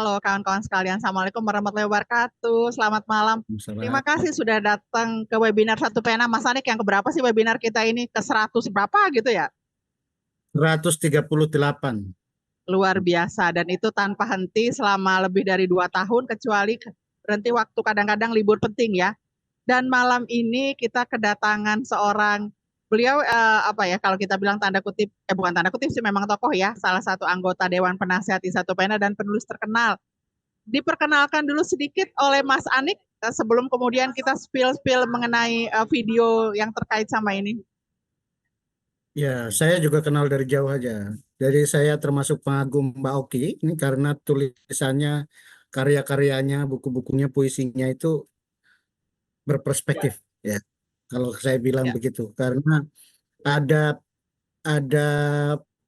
Halo kawan-kawan sekalian, Assalamualaikum warahmatullahi wabarakatuh. Selamat malam. Terima Salah. kasih sudah datang ke webinar Satu Pena. Mas Anik, yang keberapa sih webinar kita ini? Ke 100 berapa gitu ya? 138. Luar biasa. Dan itu tanpa henti selama lebih dari 2 tahun, kecuali berhenti waktu kadang-kadang libur penting ya. Dan malam ini kita kedatangan seorang, beliau apa ya, kalau kita bilang tanda kutip, bukan tanda kutip sih, memang tokoh ya, salah satu anggota Dewan Penasihat Satu Pena dan penulis terkenal. Diperkenalkan dulu sedikit oleh Mas Anik sebelum kemudian kita spill mengenai video yang terkait sama ini. Ya, saya juga kenal dari jauh aja. Jadi saya termasuk pengagum Mbak Oki ini karena tulisannya, karya-karyanya, buku-bukunya, puisinya itu berperspektif ya. Kalau saya bilang Ya, begitu, karena ada ada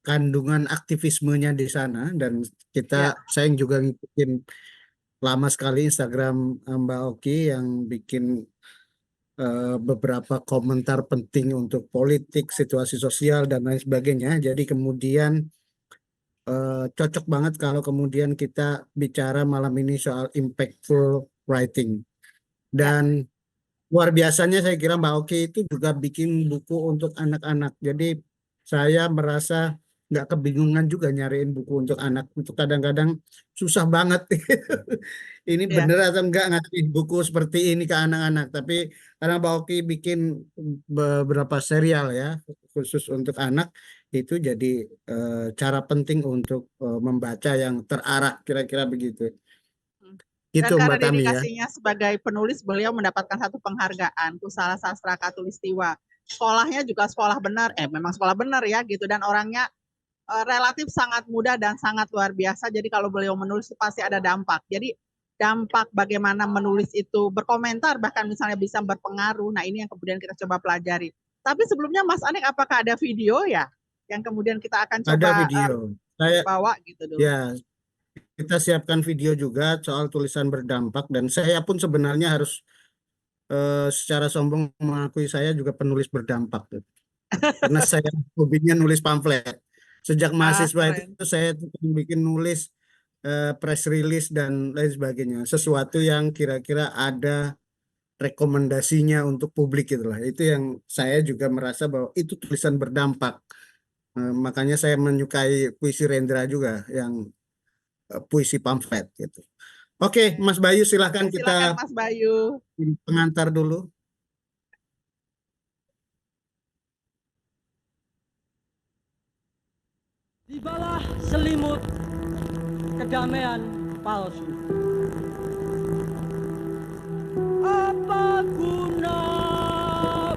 kandungan aktivismenya di sana dan ya, saya yang juga ngikutin lama sekali Instagram Mbak Oki yang bikin beberapa komentar penting untuk politik, situasi sosial, dan lain sebagainya. Jadi kemudian cocok banget kalau kemudian kita bicara malam ini soal impactful writing. ya. Dan luar biasanya saya kira Mbak Oki itu juga bikin buku untuk anak-anak. Jadi saya merasa nggak kebingungan juga nyariin buku untuk anak. Untuk kadang-kadang susah banget. Ini Ya. bener atau enggak ngasih buku seperti ini ke anak-anak. Tapi karena Mbak Oki bikin beberapa serial ya khusus untuk anak, itu jadi cara penting untuk membaca yang terarah kira-kira begitu. Dan Gitu karena Mbak Tami ya. dedikasinya sebagai penulis, beliau mendapatkan satu penghargaan, Kusala Sastra Katulistiwa. Sekolahnya juga sekolah benar, memang sekolah benar ya gitu, dan orangnya relatif sangat muda dan sangat luar biasa. Jadi kalau beliau menulis pasti ada dampak. Jadi dampak bagaimana menulis itu berkomentar, bahkan misalnya bisa berpengaruh. Nah ini yang kemudian kita coba pelajari. Tapi sebelumnya Mas Anik, apakah ada video ya yang kemudian kita akan Ada coba video. Saya bawa gitu dulu? ya kita siapkan video juga soal tulisan berdampak dan saya pun sebenarnya harus secara sombong mengakui saya juga penulis berdampak tuh. Karena saya hobinya nulis pamflet. Sejak Ah, mahasiswa itu keren. saya tuh bikin nulis press release dan lain sebagainya. Sesuatu yang kira-kira ada rekomendasinya untuk publik itulah. Itu yang saya juga merasa bahwa itu tulisan berdampak. Makanya saya menyukai puisi Rendra juga yang puisi pamflet gitu. Oke, Mas Bayu silahkan Ya, kita silakan Mas Bayu. pengantar dulu. Tibalah selimut kedamaian palsu. Apa guna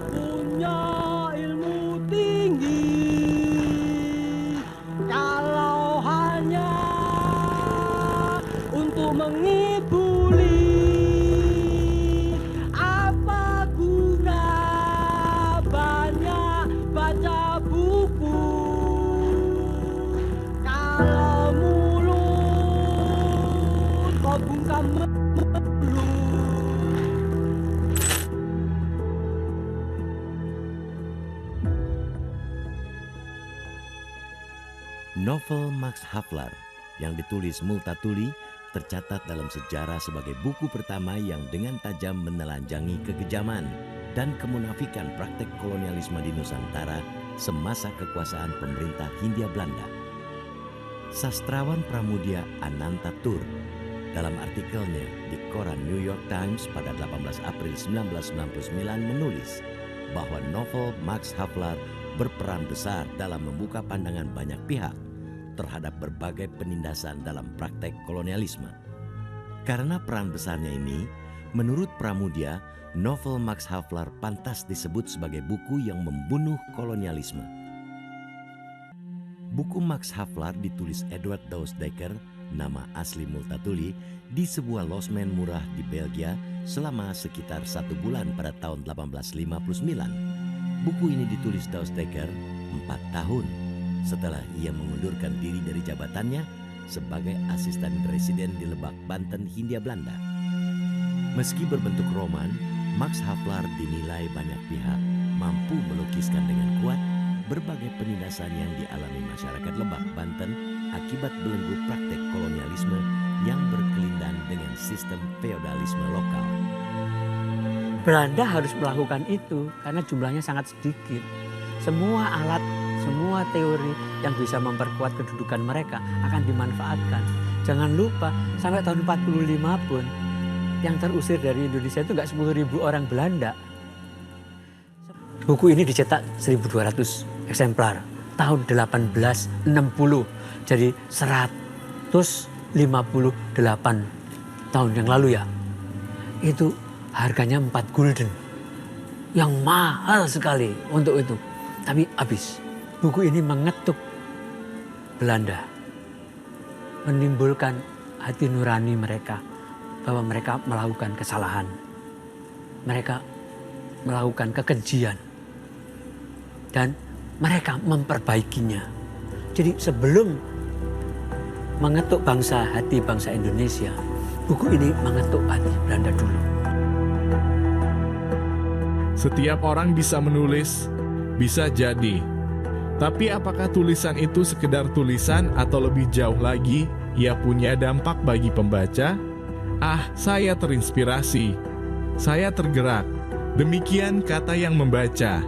punya ilmu tinggi kalau hanya untuk mengibuli? Apa guna banyak baca buku kalau mulut kau bungkam melulu? Novel Max Havelaar yang ditulis Multatuli tercatat dalam sejarah sebagai buku pertama yang dengan tajam menelanjangi kekejaman dan kemunafikan praktek kolonialisme di Nusantara semasa kekuasaan pemerintah Hindia Belanda. Sastrawan Pramudia Ananta Tur dalam artikelnya di koran New York Times pada 18 April 1999 menulis bahwa novel Max Havelaar berperan besar dalam membuka pandangan banyak pihak terhadap berbagai penindasan dalam praktek kolonialisme. Karena peran besarnya ini, menurut Pramudia, novel Max Havelaar pantas disebut sebagai buku yang membunuh kolonialisme. Buku Max Havelaar ditulis Edward Douwsdekker, nama asli Multatuli, di sebuah losmen murah di Belgia selama sekitar 1 bulan pada tahun 1859. Buku ini ditulis Douwsdekker 4 tahun setelah ia mengundurkan diri dari jabatannya sebagai asisten residen di Lebak, Banten, Hindia Belanda. Meski berbentuk roman, Max Havelaar dinilai banyak pihak mampu melukiskan dengan kuat berbagai penindasan yang dialami masyarakat Lebak, Banten akibat belenggu praktek kolonialisme yang berkelindan dengan sistem feodalisme lokal. Belanda harus melakukan itu karena jumlahnya sangat sedikit. Semua alat, semua teori yang bisa memperkuat kedudukan mereka akan dimanfaatkan. Jangan lupa sampai tahun 45 pun yang terusir dari Indonesia itu nggak 10.000 orang Belanda. Buku ini dicetak 1.200 eksemplar tahun 1860. Jadi 158 tahun yang lalu ya. Itu harganya 4 gulden. Yang mahal sekali untuk itu. Tapi habis. Buku ini mengetuk Belanda. Menimbulkan hati nurani mereka bahwa mereka melakukan kesalahan. Mereka melakukan kekejian. Dan mereka memperbaikinya. Jadi sebelum mengetuk hati bangsa Indonesia, buku ini mengetuk hati Belanda dulu. Setiap orang bisa menulis, bisa jadi. Tapi apakah tulisan itu sekedar tulisan atau lebih jauh lagi, ia punya dampak bagi pembaca? Saya terinspirasi. Saya tergerak. Demikian kata yang membaca.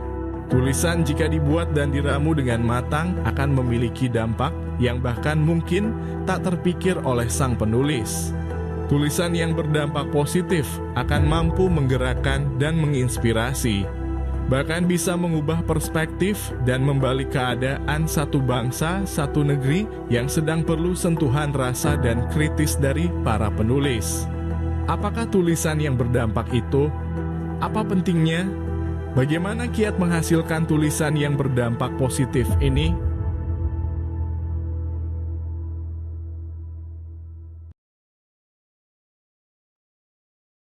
Tulisan jika dibuat dan diramu dengan matang akan memiliki dampak yang bahkan mungkin tak terpikir oleh sang penulis. Tulisan yang berdampak positif akan mampu menggerakkan dan menginspirasi, bahkan bisa mengubah perspektif dan membalik keadaan satu bangsa, satu negeri yang sedang perlu sentuhan rasa dan kritis dari para penulis. Apakah tulisan yang berdampak itu? Apa pentingnya? Bagaimana kiat menghasilkan tulisan yang berdampak positif ini?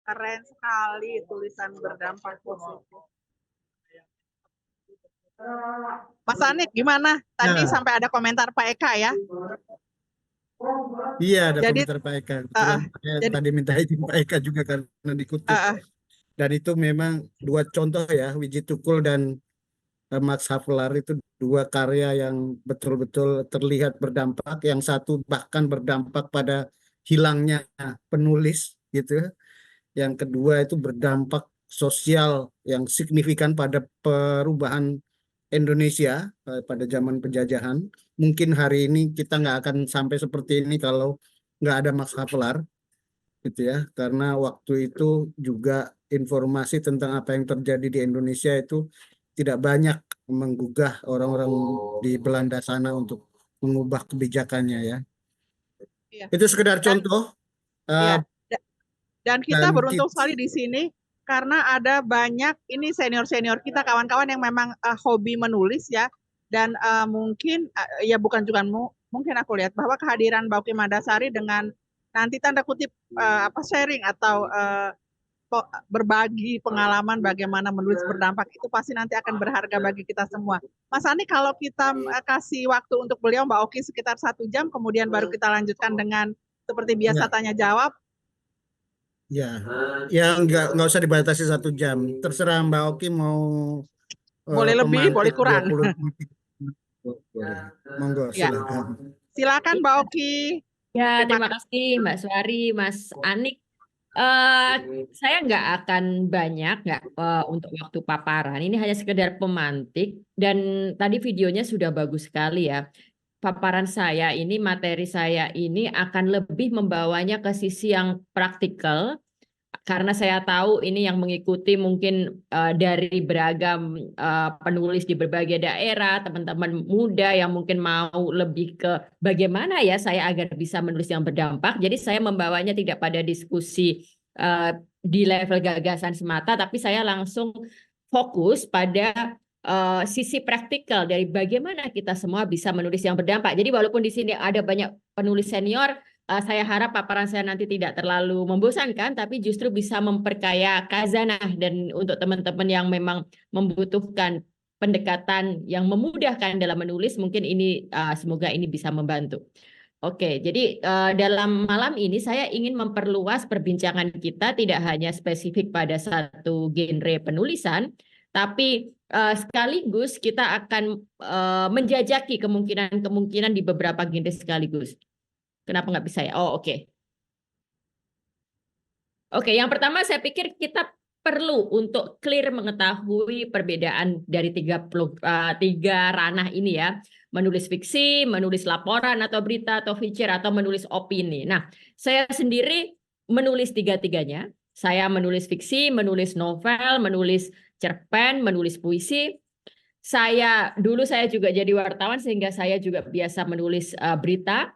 Keren sekali tulisan berdampak positif. Mas Anik gimana? Tadi Ya. sampai ada komentar Pak Eka ya. Iya, ada Jadi, komentar Pak Eka. Kebetulan saya jadi- tadi minta izin Pak Eka juga karena dikutip. Dan itu memang dua contoh ya, Wiji Tukul dan Max Havelaar itu dua karya yang betul-betul terlihat berdampak. Yang satu bahkan berdampak pada hilangnya penulis gitu. Yang kedua itu berdampak sosial yang signifikan pada perubahan Indonesia pada zaman penjajahan. Mungkin hari ini kita nggak akan sampai seperti ini kalau nggak ada Max Havelaar, gitu ya. Karena waktu itu juga informasi tentang apa yang terjadi di Indonesia itu tidak banyak menggugah orang-orang di Belanda sana untuk mengubah kebijakannya ya. Iya. Itu sekedar contoh. Iya. Dan kita Dan beruntung sekali di sini karena ada banyak ini senior-senior kita, kawan-kawan yang memang hobi menulis ya. Dan mungkin ya bukan juga mungkin aku lihat bahwa kehadiran Mbak Oki Mandasari dengan nanti tanda kutip sharing atau berbagi pengalaman bagaimana menulis berdampak itu pasti nanti akan berharga bagi kita semua. Mas Ani, kalau kita kasih waktu untuk beliau Mbak Oki sekitar 1 jam, kemudian baru kita lanjutkan dengan seperti biasa tanya jawab. Ya, nggak usah dibatasi 1 jam. Terserah Mbak Oki mau boleh lebih, boleh kurang. 20 menit. Boleh. Monggo, Ya. silakan. Silakan Mbak Oki. Ya, terima kasih Mbak Suari, Mas Anik. Saya nggak akan banyak untuk waktu paparan. Ini hanya sekedar pemantik dan tadi videonya sudah bagus sekali ya. Paparan saya ini, materi saya ini akan lebih membawanya ke sisi yang praktikal karena saya tahu ini yang mengikuti mungkin dari beragam penulis di berbagai daerah, teman-teman muda yang mungkin mau lebih ke bagaimana ya saya agar bisa menulis yang berdampak. Jadi saya membawanya tidak pada diskusi di level gagasan semata, tapi saya langsung fokus pada sisi praktikal dari bagaimana kita semua bisa menulis yang berdampak. Jadi walaupun di sini ada banyak penulis senior, saya harap paparan saya nanti tidak terlalu membosankan, tapi justru bisa memperkaya khazanah dan untuk teman-teman yang memang membutuhkan pendekatan yang memudahkan dalam menulis, mungkin ini semoga ini bisa membantu. Oke, jadi dalam malam ini saya ingin memperluas perbincangan kita tidak hanya spesifik pada satu genre penulisan, tapi sekaligus kita akan menjajaki kemungkinan-kemungkinan di beberapa genre sekaligus. Kenapa nggak bisa ya? Oh, oke. Oke, yang pertama saya pikir kita perlu untuk clear mengetahui perbedaan dari tiga ranah ini ya. Menulis fiksi, menulis laporan atau berita atau feature, atau menulis opini. Nah, saya sendiri menulis tiga-tiganya. Saya menulis fiksi, menulis novel, menulis cerpen, menulis puisi. Dulu saya juga jadi wartawan sehingga saya juga biasa menulis berita.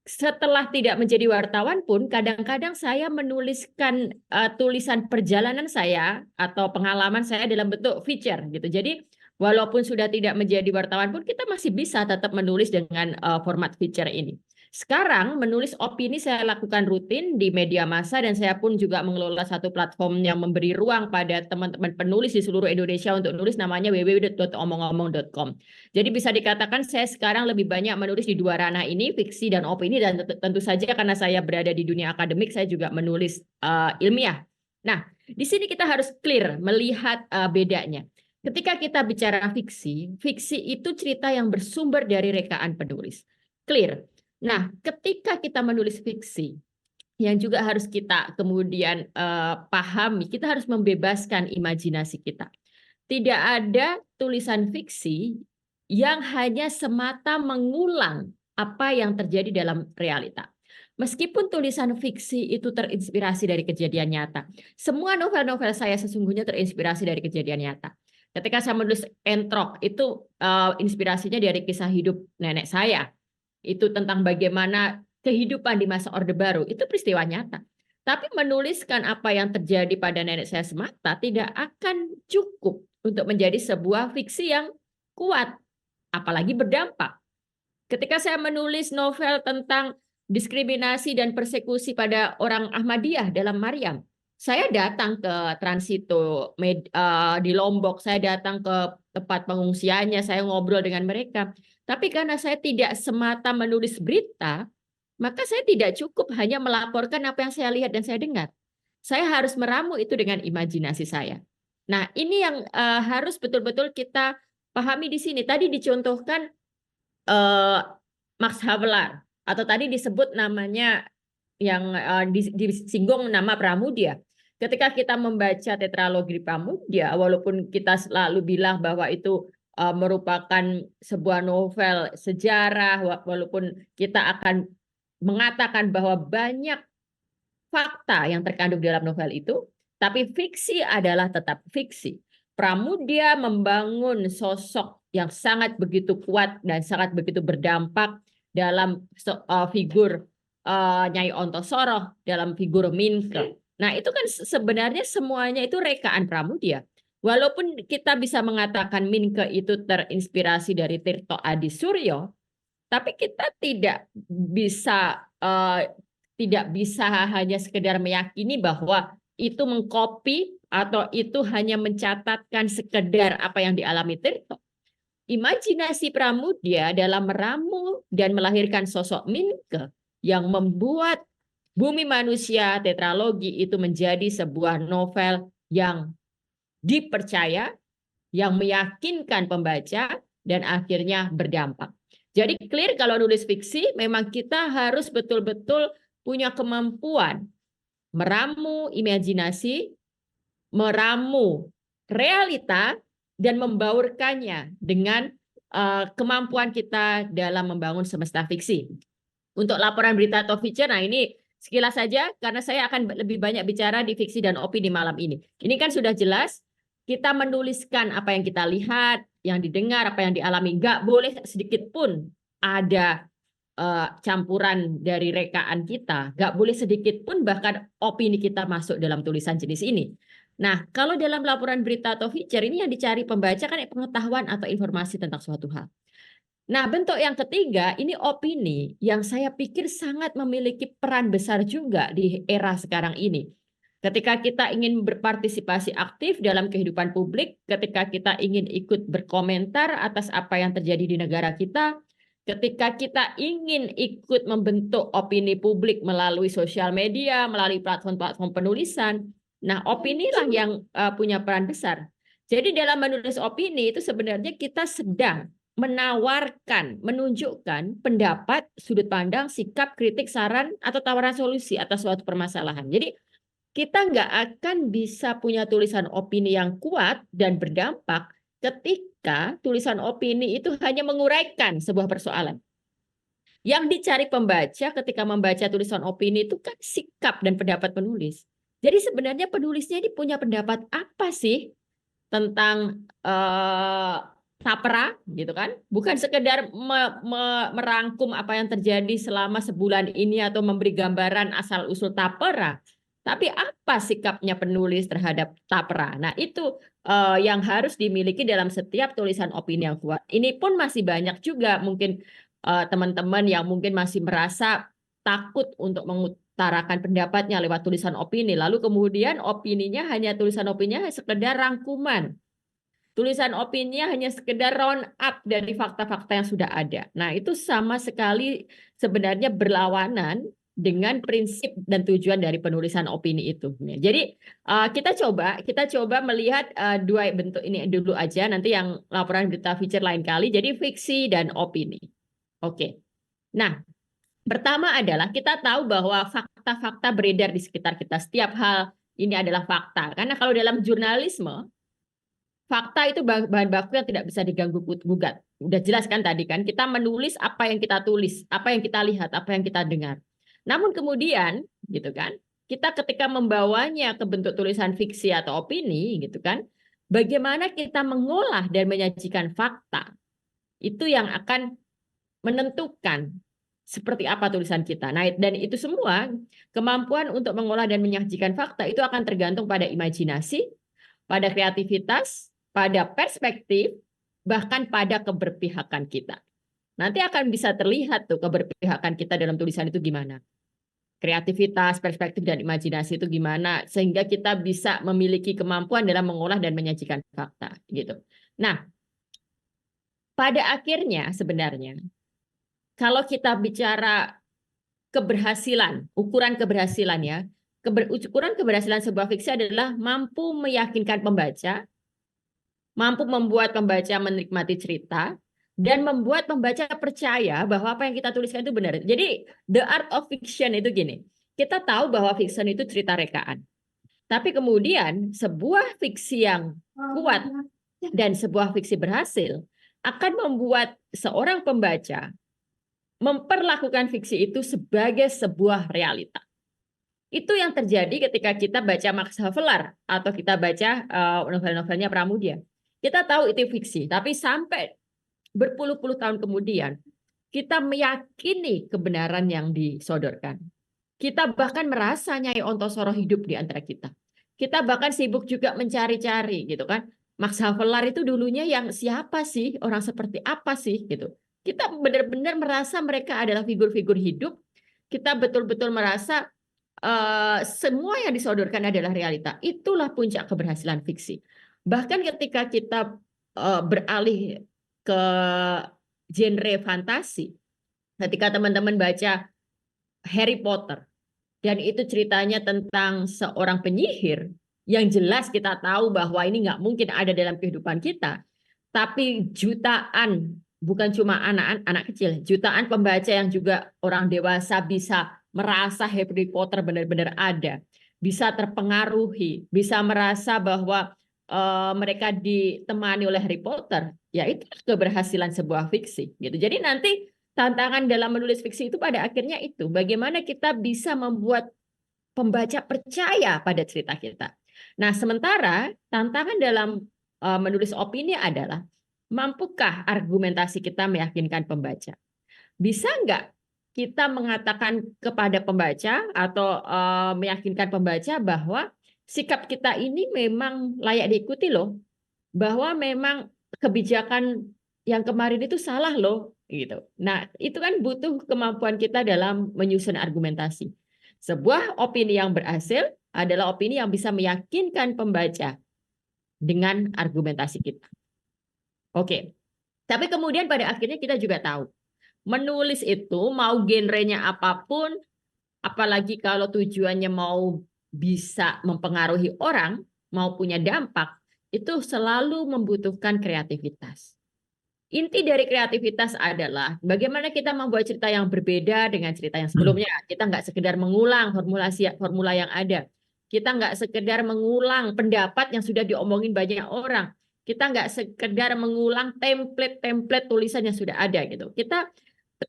Setelah tidak menjadi wartawan pun kadang-kadang saya menuliskan tulisan perjalanan saya atau pengalaman saya dalam bentuk feature gitu. Jadi walaupun sudah tidak menjadi wartawan pun kita masih bisa tetap menulis dengan format feature ini. Sekarang menulis opini saya lakukan rutin di media massa, dan saya pun juga mengelola satu platform yang memberi ruang pada teman-teman penulis di seluruh Indonesia untuk nulis, namanya www.omongomong.com. Jadi bisa dikatakan saya sekarang lebih banyak menulis di dua ranah ini, fiksi dan opini, dan tentu saja karena saya berada di dunia akademik, saya juga menulis ilmiah. Nah, di sini kita harus clear melihat bedanya. Ketika kita bicara fiksi, fiksi itu cerita yang bersumber dari rekaan penulis. Clear. Nah, ketika kita menulis fiksi, yang juga harus kita kemudian pahami, kita harus membebaskan imajinasi kita. Tidak ada tulisan fiksi yang hanya semata mengulang apa yang terjadi dalam realita. Meskipun tulisan fiksi itu terinspirasi dari kejadian nyata, semua novel-novel saya sesungguhnya terinspirasi dari kejadian nyata. Ketika saya menulis Entrok, itu inspirasinya dari kisah hidup nenek saya. Itu tentang bagaimana kehidupan di masa Orde Baru, itu peristiwa nyata. Tapi menuliskan apa yang terjadi pada nenek saya semata tidak akan cukup untuk menjadi sebuah fiksi yang kuat, apalagi berdampak. Ketika saya menulis novel tentang diskriminasi dan persekusi pada orang Ahmadiyah dalam Maryam, saya datang ke Transito di Lombok, saya datang ke tempat pengungsiannya, saya ngobrol dengan mereka. Tapi karena saya tidak semata menulis berita, maka saya tidak cukup hanya melaporkan apa yang saya lihat dan saya dengar. Saya harus meramu itu dengan imajinasi saya. Nah, ini yang harus betul-betul kita pahami di sini. Tadi dicontohkan Max Havelaar, atau tadi disebut namanya yang disinggung nama Pramudia. Ketika kita membaca tetralogi Pramudia, walaupun kita selalu bilang bahwa itu merupakan sebuah novel sejarah, walaupun kita akan mengatakan bahwa banyak fakta yang terkandung dalam novel itu, tapi fiksi adalah tetap fiksi. Pramudia membangun sosok yang sangat begitu kuat dan sangat begitu berdampak dalam figur Nyai Ontosoroh, dalam figur Minke. Nah, itu kan sebenarnya semuanya itu rekaan Pramudia. Walaupun kita bisa mengatakan Minke itu terinspirasi dari Tirto Adi Suryo, tapi kita tidak bisa hanya sekedar meyakini bahwa itu mengcopy atau itu hanya mencatatkan sekedar apa yang dialami Tirto. Imajinasi Pramudia dalam meramu dan melahirkan sosok Minke yang membuat Bumi Manusia tetralogi itu menjadi sebuah novel yang dipercaya, yang meyakinkan pembaca, dan akhirnya berdampak. Jadi clear kalau nulis fiksi, memang kita harus betul-betul punya kemampuan meramu imajinasi, meramu realita, dan membaurkannya dengan kemampuan kita dalam membangun semesta fiksi. Untuk laporan berita atau feature, nah ini sekilas saja karena saya akan lebih banyak bicara di fiksi dan opini malam ini. Ini kan sudah jelas, kita menuliskan apa yang kita lihat, yang didengar, apa yang dialami. Nggak boleh sedikit pun ada campuran dari rekaan kita. Nggak boleh sedikit pun bahkan opini kita masuk dalam tulisan jenis ini. Nah, kalau dalam laporan berita atau feature, ini yang dicari pembaca kan pengetahuan atau informasi tentang suatu hal. Nah, bentuk yang ketiga, ini opini yang saya pikir sangat memiliki peran besar juga di era sekarang ini. Ketika kita ingin berpartisipasi aktif dalam kehidupan publik, ketika kita ingin ikut berkomentar atas apa yang terjadi di negara kita, ketika kita ingin ikut membentuk opini publik melalui sosial media, melalui platform-platform penulisan, nah opini lah yang punya peran besar. Jadi dalam menulis opini itu sebenarnya kita sedang menawarkan, menunjukkan pendapat, sudut pandang, sikap, kritik, saran, atau tawaran solusi atas suatu permasalahan. Jadi kita nggak akan bisa punya tulisan opini yang kuat dan berdampak ketika tulisan opini itu hanya menguraikan sebuah persoalan. Yang dicari pembaca ketika membaca tulisan opini itu kan sikap dan pendapat penulis. Jadi sebenarnya penulisnya ini punya pendapat apa sih tentang tapera gitu kan? Bukan sekedar merangkum apa yang terjadi selama sebulan ini atau memberi gambaran asal-usul tapera. Tapi apa sikapnya penulis terhadap tapera? Nah, itu yang harus dimiliki dalam setiap tulisan opini yang kuat. Ini pun masih banyak juga mungkin teman-teman yang mungkin masih merasa takut untuk mengutarakan pendapatnya lewat tulisan opini. Lalu kemudian opininya hanya tulisan opininya sekedar rangkuman. Tulisan opininya hanya sekedar round up dari fakta-fakta yang sudah ada. Nah, itu sama sekali sebenarnya berlawanan dengan prinsip dan tujuan dari penulisan opini itu. Jadi kita coba melihat dua bentuk ini dulu aja, nanti yang laporan berita feature lain kali. Jadi fiksi dan opini. Oke. Nah, pertama adalah kita tahu bahwa fakta-fakta beredar di sekitar kita. Setiap hal ini adalah fakta. Karena kalau dalam jurnalisme, fakta itu bahan baku yang tidak bisa diganggu gugat. Udah jelas kan tadi kan, kita menulis apa yang kita tulis, apa yang kita lihat, apa yang kita dengar. Namun kemudian, gitu kan, kita ketika membawanya ke bentuk tulisan fiksi atau opini, gitu kan, bagaimana kita mengolah dan menyajikan fakta, itu yang akan menentukan seperti apa tulisan kita. Nah, dan itu semua, kemampuan untuk mengolah dan menyajikan fakta itu akan tergantung pada imajinasi, pada kreativitas, pada perspektif, bahkan pada keberpihakan kita. Nanti akan bisa terlihat tuh keberpihakan kita dalam tulisan itu gimana. Kreativitas, perspektif, dan imajinasi itu gimana, sehingga kita bisa memiliki kemampuan dalam mengolah dan menyajikan fakta. Gitu. Nah, pada akhirnya sebenarnya, kalau kita bicara keberhasilan, ukuran keberhasilan ya, ukuran keberhasilan sebuah fiksi adalah mampu meyakinkan pembaca, mampu membuat pembaca menikmati cerita, dan membuat pembaca percaya bahwa apa yang kita tuliskan itu benar. Jadi, the art of fiction itu gini, kita tahu bahwa fiction itu cerita rekaan. Tapi kemudian, sebuah fiksi yang kuat dan sebuah fiksi berhasil akan membuat seorang pembaca memperlakukan fiksi itu sebagai sebuah realita. Itu yang terjadi ketika kita baca Max Havelaar atau kita baca novel-novelnya Pramudia. Kita tahu itu fiksi, tapi sampai berpuluh-puluh tahun kemudian kita meyakini kebenaran yang disodorkan. Kita bahkan merasa Nyai Ontosoro hidup di antara kita. Kita bahkan sibuk juga mencari-cari gitu kan. Max Havelaar itu dulunya yang siapa sih? Orang seperti apa sih gitu. Kita benar-benar merasa mereka adalah figur-figur hidup. Kita betul-betul merasa semua yang disodorkan adalah realita. Itulah puncak keberhasilan fiksi. Bahkan ketika kita beralih ke genre fantasi, ketika teman-teman baca Harry Potter, dan itu ceritanya tentang seorang penyihir, yang jelas kita tahu bahwa ini nggak mungkin ada dalam kehidupan kita, tapi jutaan, bukan cuma anak kecil, jutaan pembaca yang juga orang dewasa bisa merasa Harry Potter benar-benar ada, bisa terpengaruhi, bisa merasa bahwa mereka ditemani oleh Harry Potter, ya itu keberhasilan sebuah fiksi gitu. Jadi nanti tantangan dalam menulis fiksi itu pada akhirnya itu bagaimana kita bisa membuat pembaca percaya pada cerita kita. Nah, sementara tantangan dalam menulis opini adalah mampukah argumentasi kita meyakinkan pembaca? Bisa nggak kita mengatakan kepada pembaca atau meyakinkan pembaca bahwa sikap kita ini memang layak diikuti loh, bahwa memang kebijakan yang kemarin itu salah loh, gitu. Nah, itu kan butuh kemampuan kita dalam menyusun argumentasi. Sebuah opini yang berhasil adalah opini yang bisa meyakinkan pembaca dengan argumentasi kita. Oke, tapi kemudian pada akhirnya kita juga tahu, menulis itu mau genrenya apapun, apalagi kalau tujuannya mau bisa mempengaruhi orang, mau punya dampak, itu selalu membutuhkan kreativitas. Inti dari kreativitas adalah bagaimana kita membuat cerita yang berbeda dengan cerita yang sebelumnya. Kita nggak sekedar mengulang formula yang ada, Kita nggak sekedar mengulang pendapat yang sudah diomongin banyak orang. Kita nggak sekedar mengulang template-template tulisan yang sudah ada gitu.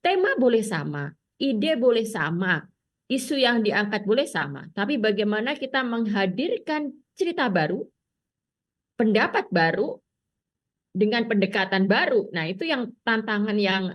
Tema boleh sama, ide boleh sama, isu yang diangkat boleh sama. Tapi bagaimana kita menghadirkan cerita baru, pendapat baru, dengan pendekatan baru. Nah, itu yang tantangan yang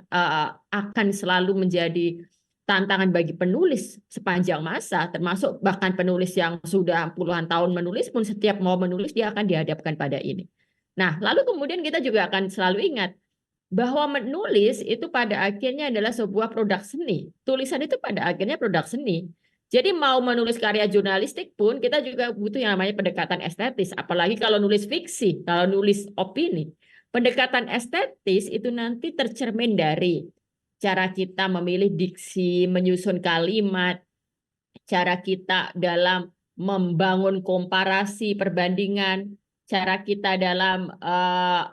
akan selalu menjadi tantangan bagi penulis sepanjang masa, termasuk bahkan penulis yang sudah puluhan tahun menulis pun setiap mau menulis dia akan dihadapkan pada ini. Nah, lalu kemudian kita juga akan selalu ingat bahwa menulis itu pada akhirnya adalah sebuah produk seni. Tulisan itu pada akhirnya produk seni. Jadi mau menulis karya jurnalistik pun kita juga butuh yang namanya pendekatan estetis. Apalagi kalau nulis fiksi, kalau nulis opini. Pendekatan estetis itu nanti tercermin dari cara kita memilih diksi, menyusun kalimat, cara kita dalam membangun komparasi, perbandingan, cara kita dalam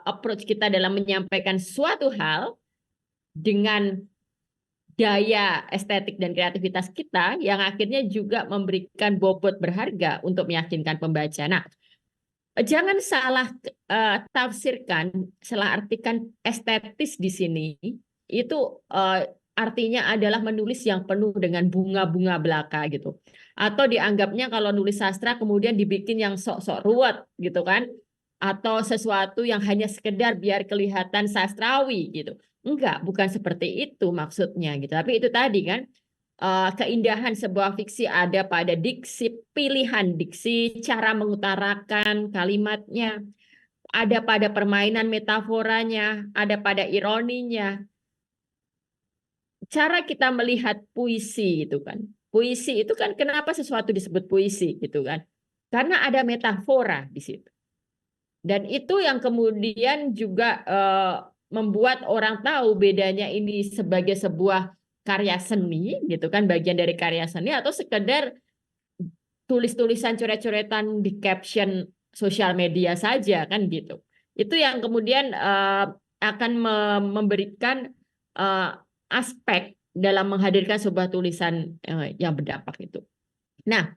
approach kita dalam menyampaikan suatu hal dengan daya estetik dan kreativitas kita yang akhirnya juga memberikan bobot berharga untuk meyakinkan pembaca. Nah, jangan salah tafsirkan, salah artikan estetis di sini itu artinya adalah menulis yang penuh dengan bunga-bunga belaka gitu. Atau dianggapnya kalau nulis sastra kemudian dibikin yang sok-sok ruwet gitu kan. Atau sesuatu yang hanya sekedar biar kelihatan sastrawi gitu. Enggak, bukan seperti itu maksudnya gitu. Tapi itu tadi kan keindahan sebuah fiksi ada pada diksi, pilihan diksi, cara mengutarakan kalimatnya, ada pada permainan metaforanya, ada pada ironinya. Cara kita melihat puisi itu kan. Puisi itu kan kenapa sesuatu disebut puisi gitu kan? Karena ada metafora di situ. Dan itu yang kemudian juga membuat orang tahu bedanya ini sebagai sebuah karya seni gitu kan, bagian dari karya seni atau sekedar tulis-tulisan coret-coretan di caption sosial media saja kan gitu. Itu yang kemudian akan memberikan aspek dalam menghadirkan sebuah tulisan yang berdampak itu. Nah,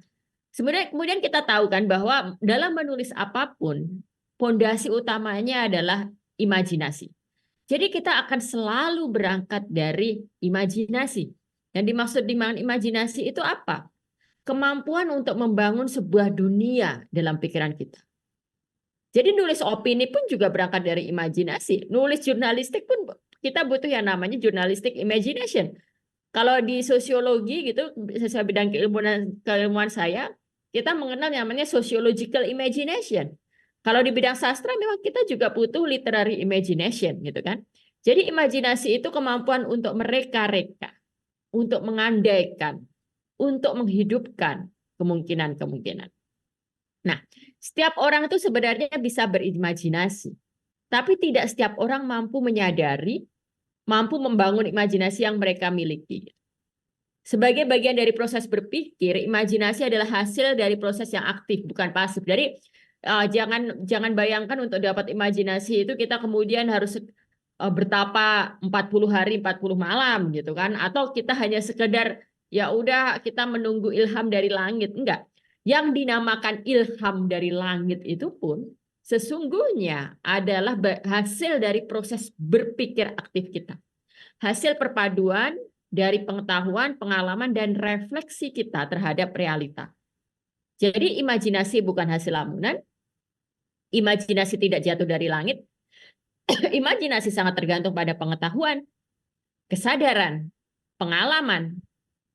sebenarnya kemudian kita tahu kan bahwa dalam menulis apapun, fondasi utamanya adalah imajinasi. Jadi kita akan selalu berangkat dari imajinasi. Yang dimaksud dengan imajinasi itu apa? Kemampuan untuk membangun sebuah dunia dalam pikiran kita. Jadi nulis opini pun juga berangkat dari imajinasi. Nulis jurnalistik pun kita butuh yang namanya journalistic imagination. Kalau di sosiologi gitu, sesuai bidang keilmuan saya, kita mengenal yang namanya sociological imagination. Kalau di bidang sastra memang kita juga butuh literary imagination gitu kan. Jadi imajinasi itu kemampuan untuk mereka-reka, untuk mengandaikan, untuk menghidupkan kemungkinan-kemungkinan. Nah, setiap orang itu sebenarnya bisa berimajinasi. Tapi tidak setiap orang mampu menyadari, mampu membangun imajinasi yang mereka miliki. Sebagai bagian dari proses berpikir, imajinasi adalah hasil dari proses yang aktif, bukan pasif. Jadi jangan bayangkan untuk dapat imajinasi itu kita kemudian harus bertapa 40 hari 40 malam gitu kan, atau kita hanya sekedar ya udah kita menunggu ilham dari langit. Enggak. Yang dinamakan ilham dari langit itu pun sesungguhnya adalah hasil dari proses berpikir aktif kita. Hasil perpaduan dari pengetahuan, pengalaman, dan refleksi kita terhadap realita. Jadi imajinasi bukan hasil lamunan, imajinasi tidak jatuh dari langit, imajinasi sangat tergantung pada pengetahuan, kesadaran, pengalaman,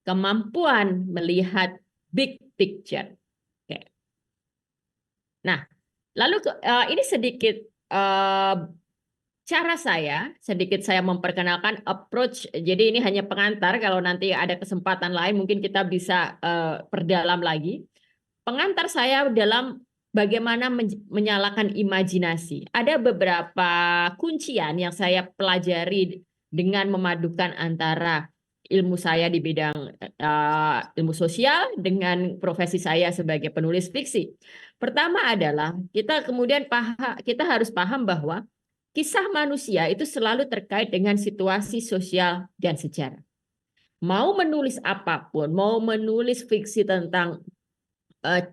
kemampuan melihat big picture. Oke. Nah, lalu ini sedikit cara saya, sedikit saya memperkenalkan approach. Jadi ini hanya pengantar, kalau nanti ada kesempatan lain mungkin kita bisa perdalam lagi. Pengantar saya dalam bagaimana menyalakan imajinasi. Ada beberapa kuncian yang saya pelajari dengan memadukan antara ilmu saya di bidang ilmu sosial dengan profesi saya sebagai penulis fiksi. Pertama adalah kita harus paham bahwa kisah manusia itu selalu terkait dengan situasi sosial dan sejarah. Mau menulis apapun, mau menulis fiksi tentang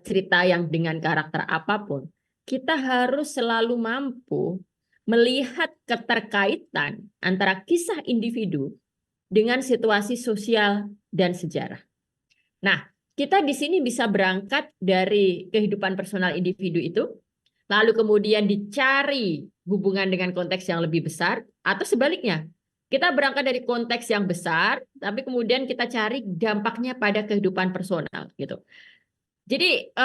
cerita yang dengan karakter apapun, kita harus selalu mampu melihat keterkaitan antara kisah individu dengan situasi sosial dan sejarah. Nah, kita di sini bisa berangkat dari kehidupan personal individu itu, lalu kemudian dicari hubungan dengan konteks yang lebih besar, atau sebaliknya, kita berangkat dari konteks yang besar, tapi kemudian kita cari dampaknya pada kehidupan personal, gitu. Jadi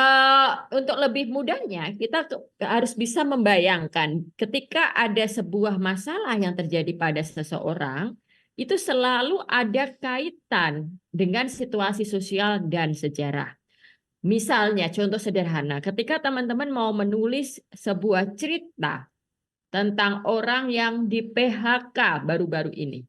untuk lebih mudahnya kita harus bisa membayangkan ketika ada sebuah masalah yang terjadi pada seseorang, itu selalu ada kaitan dengan situasi sosial dan sejarah. Misalnya contoh sederhana, ketika teman-teman mau menulis sebuah cerita tentang orang yang di PHK baru-baru ini.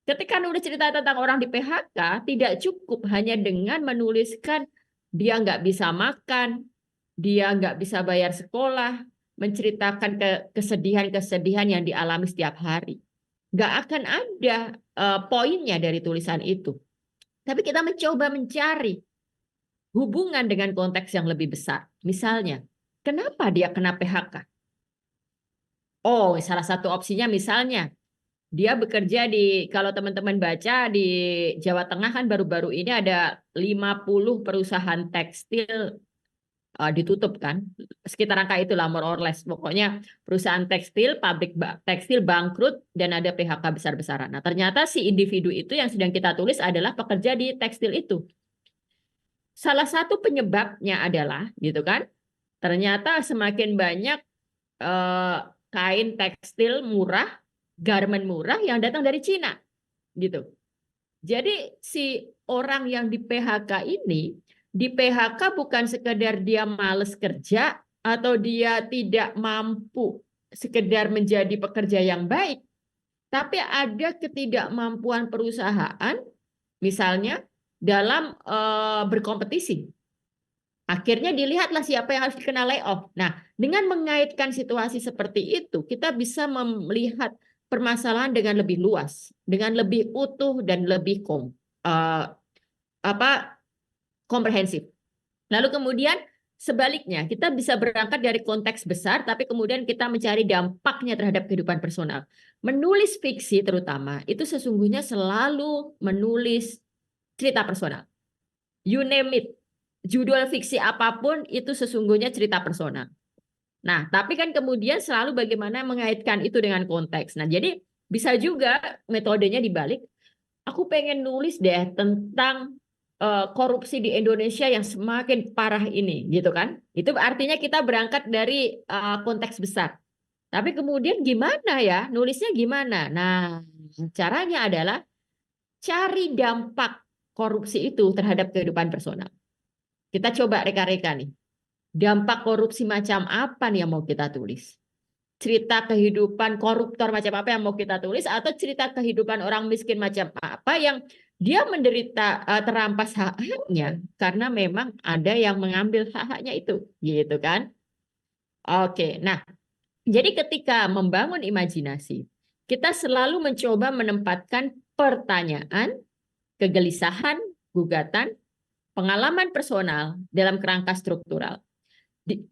Ketika nulis cerita tentang orang di PHK, tidak cukup hanya dengan menuliskan dia nggak bisa makan, dia nggak bisa bayar sekolah, menceritakan kesedihan-kesedihan yang dialami setiap hari. Nggak akan ada poinnya dari tulisan itu. Tapi kita mencoba mencari hubungan dengan konteks yang lebih besar. Misalnya, kenapa dia kena PHK? Oh, salah satu opsinya misalnya, dia bekerja kalau teman-teman baca di Jawa Tengah kan baru-baru ini ada 50 perusahaan tekstil ditutup kan. Sekitar angka itulah more or less. Pokoknya perusahaan tekstil, pabrik tekstil bangkrut dan ada PHK besar-besaran. Nah, ternyata si individu itu yang sedang kita tulis adalah pekerja di tekstil itu. Salah satu penyebabnya adalah gitu kan. Ternyata semakin banyak kain tekstil murah, garment murah yang datang dari Cina, gitu. Jadi si orang yang di PHK ini, di PHK bukan sekedar dia malas kerja atau dia tidak mampu sekedar menjadi pekerja yang baik, tapi ada ketidakmampuan perusahaan, misalnya dalam berkompetisi. Akhirnya dilihatlah siapa yang harus dikena layoff. Nah, dengan mengaitkan situasi seperti itu, kita bisa melihat permasalahan dengan lebih luas, dengan lebih utuh dan lebih komprehensif. Lalu kemudian sebaliknya, kita bisa berangkat dari konteks besar, tapi kemudian kita mencari dampaknya terhadap kehidupan personal. Menulis fiksi terutama, itu sesungguhnya selalu menulis cerita personal. You name it. Judul fiksi apapun itu sesungguhnya cerita personal. Nah, tapi kan kemudian selalu bagaimana mengaitkan itu dengan konteks. Nah, jadi bisa juga metodenya dibalik. Aku pengen nulis deh tentang korupsi di Indonesia yang semakin parah ini, gitu kan? Itu artinya kita berangkat dari konteks besar. Tapi kemudian gimana ya? Nulisnya gimana? Nah, caranya adalah cari dampak korupsi itu terhadap kehidupan personal. Kita coba reka-reka nih. Dampak korupsi macam apa nih yang mau kita tulis? Cerita kehidupan koruptor macam apa yang mau kita tulis? Atau cerita kehidupan orang miskin macam apa yang dia menderita terampas hak-haknya karena memang ada yang mengambil hak-haknya itu, gitu kan? Oke, nah jadi ketika membangun imajinasi, kita selalu mencoba menempatkan pertanyaan, kegelisahan, gugatan, pengalaman personal dalam kerangka struktural.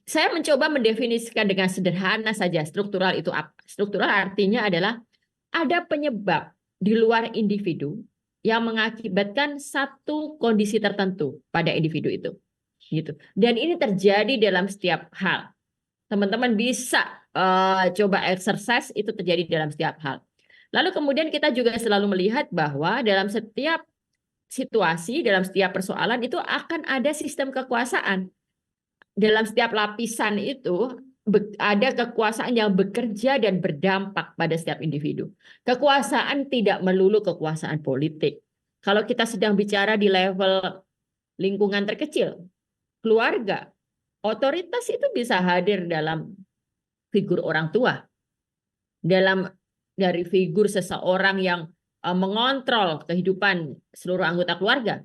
Saya mencoba mendefinisikan dengan sederhana saja struktural itu apa. Struktural artinya adalah ada penyebab di luar individu yang mengakibatkan satu kondisi tertentu pada individu itu. Gitu. Dan ini terjadi dalam setiap hal. Teman-teman bisa coba exercise, itu terjadi dalam setiap hal. Lalu kemudian kita juga selalu melihat bahwa dalam setiap situasi, dalam setiap persoalan itu akan ada sistem kekuasaan. Dalam setiap lapisan itu ada kekuasaan yang bekerja dan berdampak pada setiap individu. Kekuasaan tidak melulu kekuasaan politik. Kalau kita sedang bicara di level lingkungan terkecil, keluarga, otoritas itu bisa hadir dalam figur orang tua, dari figur seseorang yang mengontrol kehidupan seluruh anggota keluarga,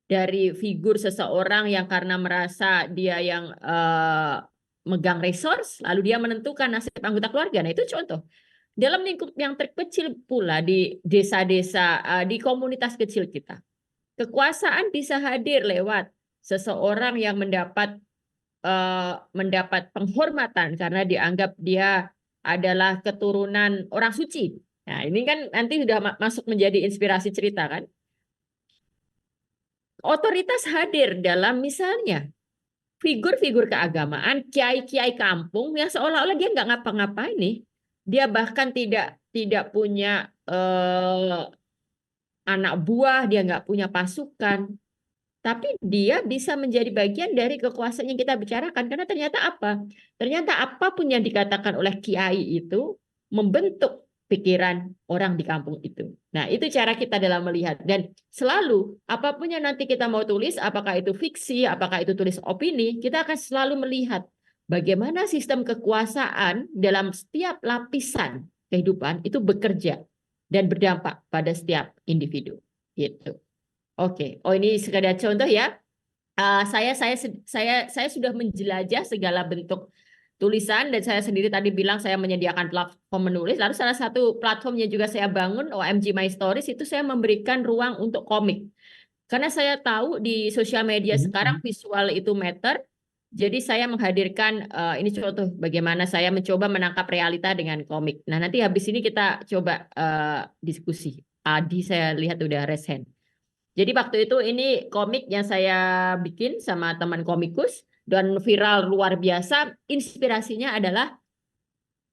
dari figur seseorang yang karena merasa dia yang megang resource, lalu dia menentukan nasib anggota keluarga. Nah, itu contoh. Dalam lingkup yang terkecil pula di desa-desa, di komunitas kecil kita, kekuasaan bisa hadir lewat seseorang yang mendapat penghormatan karena dianggap dia adalah keturunan orang suci. Nah, ini kan nanti sudah masuk menjadi inspirasi cerita kan. Otoritas hadir dalam misalnya figur-figur keagamaan, kiai-kiai kampung yang seolah-olah dia nggak ngapa-ngapain nih. Dia bahkan tidak punya anak buah, dia nggak punya pasukan. Tapi dia bisa menjadi bagian dari kekuasaan yang kita bicarakan. Karena ternyata apa? Ternyata apapun yang dikatakan oleh kiai itu membentuk pikiran orang di kampung itu. Nah, itu cara kita dalam melihat. Dan selalu, apapun yang nanti kita mau tulis, apakah itu fiksi, apakah itu tulis opini, kita akan selalu melihat bagaimana sistem kekuasaan dalam setiap lapisan kehidupan itu bekerja dan berdampak pada setiap individu. Gitu. Oke, oh ini sekadar contoh ya. Saya sudah menjelajah segala bentuk tulisan dan saya sendiri tadi bilang saya menyediakan platform menulis. Lalu salah satu platformnya juga saya bangun, OMG My Stories, itu saya memberikan ruang untuk komik. Karena saya tahu di sosial media sekarang visual itu matter. Jadi saya menghadirkan ini contoh bagaimana saya mencoba menangkap realita dengan komik. Nah, nanti habis ini kita coba diskusi. Adi saya lihat udah raise hand. Jadi waktu itu ini komik yang saya bikin sama teman komikus dan viral luar biasa. Inspirasinya adalah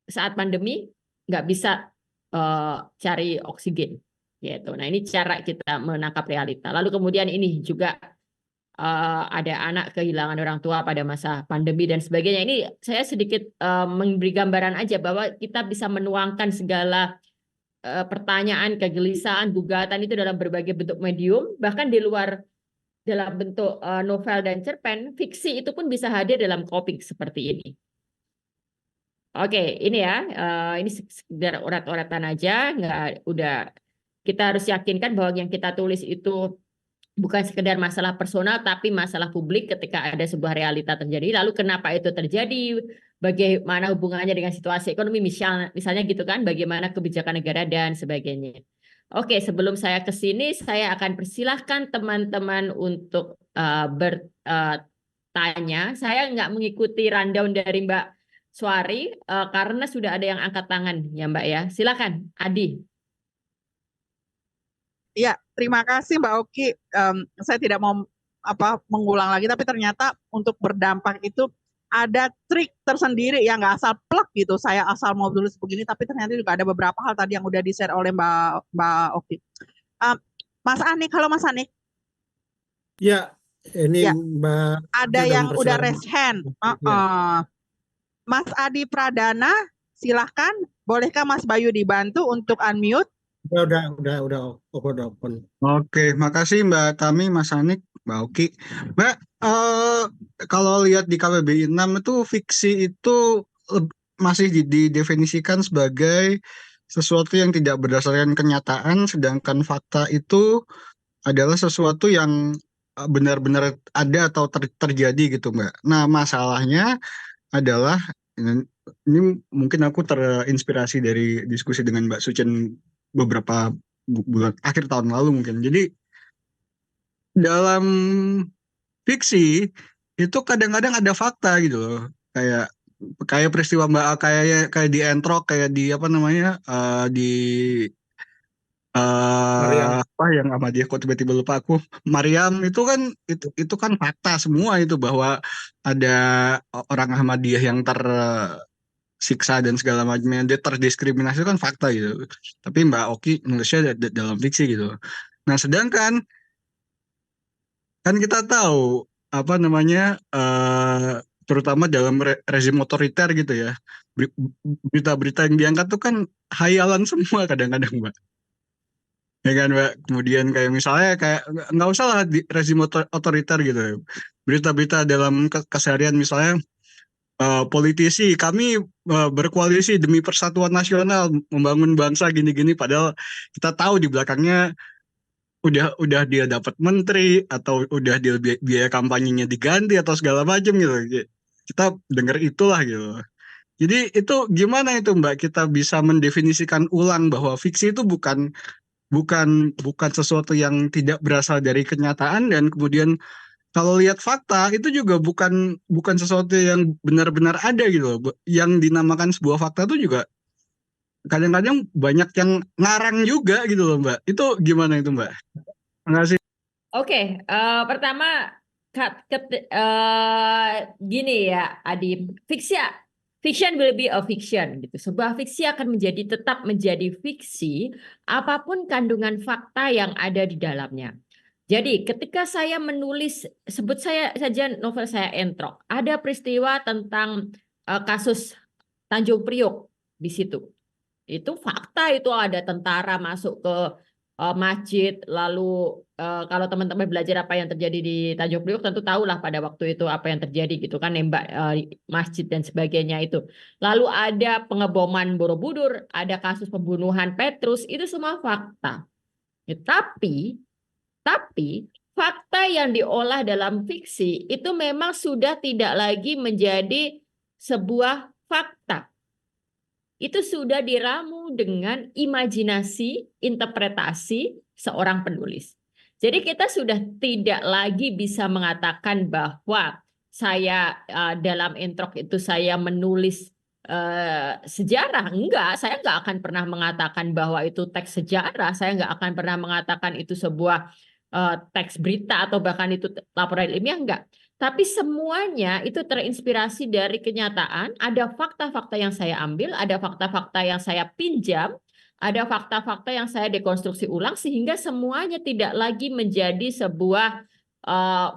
saat pandemi nggak bisa cari oksigen, gitu. Nah, ini cara kita menangkap realita. Lalu kemudian ini juga ada anak kehilangan orang tua pada masa pandemi dan sebagainya. Ini saya sedikit memberi gambaran aja bahwa kita bisa menuangkan segala pertanyaan, kegelisahan, gugatan itu dalam berbagai bentuk medium, bahkan di luar dalam bentuk novel dan cerpen, fiksi itu pun bisa hadir dalam komik seperti ini. Oke, ini ya, ini sekedar urat-uratan aja, udah kita harus yakinkan bahwa yang kita tulis itu bukan sekedar masalah personal, tapi masalah publik ketika ada sebuah realita terjadi. Lalu kenapa itu terjadi? Bagaimana hubungannya dengan situasi ekonomi, misalnya gitu kan, bagaimana kebijakan negara dan sebagainya. Oke, sebelum saya ke sini, saya akan persilahkan teman-teman untuk bertanya. Saya nggak mengikuti rundown dari Mbak Swari, karena sudah ada yang angkat tangan ya Mbak ya. Silakan, Adi. Ya, terima kasih Mbak Oki. Saya tidak mau mengulang lagi, tapi ternyata untuk berdampak itu ada trik tersendiri yang nggak asal plek gitu. Saya asal mau tulis begini, tapi ternyata juga ada beberapa hal tadi yang udah di-share oleh Mbak Oki. Mas Anik, halo Mas Anik. Ya, ini Ya, Mbak ada sedang yang udah bersuara. raise hand. Ya. Mas Adi Pradana, silahkan. Bolehkah Mas Bayu dibantu untuk unmute? Udah open. Oke, makasih Mbak Tami, Mas Anik, Mbak Oki. Mbak, kalau lihat di KBBI 6 itu fiksi itu masih didefinisikan sebagai sesuatu yang tidak berdasarkan kenyataan, sedangkan fakta itu adalah sesuatu yang benar-benar ada atau terjadi gitu Mbak. Nah, masalahnya adalah ini mungkin aku terinspirasi dari diskusi dengan Mbak Sucen beberapa bulan akhir tahun lalu mungkin. Jadi dalam fiksi itu kadang-kadang ada fakta gitu loh. Kayak peristiwa Mbak kayak di Entrok, kayak di apa namanya di Mariam. apa yang sama dia kok tiba-tiba lupa aku. Mariam itu kan fakta semua itu bahwa ada orang Ahmadiyah yang tersiksa dan segala macamnya, dia terdiskriminasi, kan fakta gitu. Tapi Mbak Oki nulisnya dalam fiksi gitu. Nah, sedangkan kan kita tahu apa namanya terutama dalam rezim otoriter gitu ya, berita-berita yang diangkat tuh kan hayalan semua kadang-kadang Mbak. Ya kan Mbak, kemudian kayak misalnya kayak nggak usah lah di rezim otoriter gitu, berita-berita dalam keseharian misalnya politisi kami berkoalisi demi persatuan nasional membangun bangsa gini-gini, padahal kita tahu di belakangnya udah dia dapat menteri atau udah dia biaya kampanyenya diganti atau segala macam gitu, kita dengar itulah gitu. Jadi itu gimana itu Mbak, kita bisa mendefinisikan ulang bahwa fiksi itu bukan sesuatu yang tidak berasal dari kenyataan, dan kemudian kalau lihat fakta itu juga bukan sesuatu yang benar-benar ada gitu loh. Yang dinamakan sebuah fakta itu juga kadang-kadang banyak yang ngarang juga gitu loh, Mbak. Itu gimana itu, Mbak? Terima kasih. Oke, pertama gini ya, Adi, fiction will be a fiction gitu. Sebuah fiksi akan tetap menjadi fiksi apapun kandungan fakta yang ada di dalamnya. Jadi ketika saya menulis, sebut saya saja novel saya Entrok, ada peristiwa tentang kasus Tanjung Priok di situ. Itu fakta, itu ada tentara masuk ke masjid, lalu kalau teman-teman belajar apa yang terjadi di Tanjung Priok tentu tahulah pada waktu itu apa yang terjadi gitu kan, nembak masjid dan sebagainya itu. Lalu ada pengeboman Borobudur, ada kasus pembunuhan Petrus, itu semua fakta. Ya, tapi fakta yang diolah dalam fiksi itu memang sudah tidak lagi menjadi sebuah fakta. Itu sudah diramu dengan imajinasi, interpretasi seorang penulis. Jadi kita sudah tidak lagi bisa mengatakan bahwa saya dalam Entrok itu saya menulis sejarah. Enggak, saya enggak akan pernah mengatakan bahwa itu teks sejarah. Saya enggak akan pernah mengatakan itu sebuah teks berita atau bahkan itu laporan ilmiah, enggak. Tapi semuanya itu terinspirasi dari kenyataan, ada fakta-fakta yang saya ambil, ada fakta-fakta yang saya pinjam, ada fakta-fakta yang saya dekonstruksi ulang, sehingga semuanya tidak lagi menjadi sebuah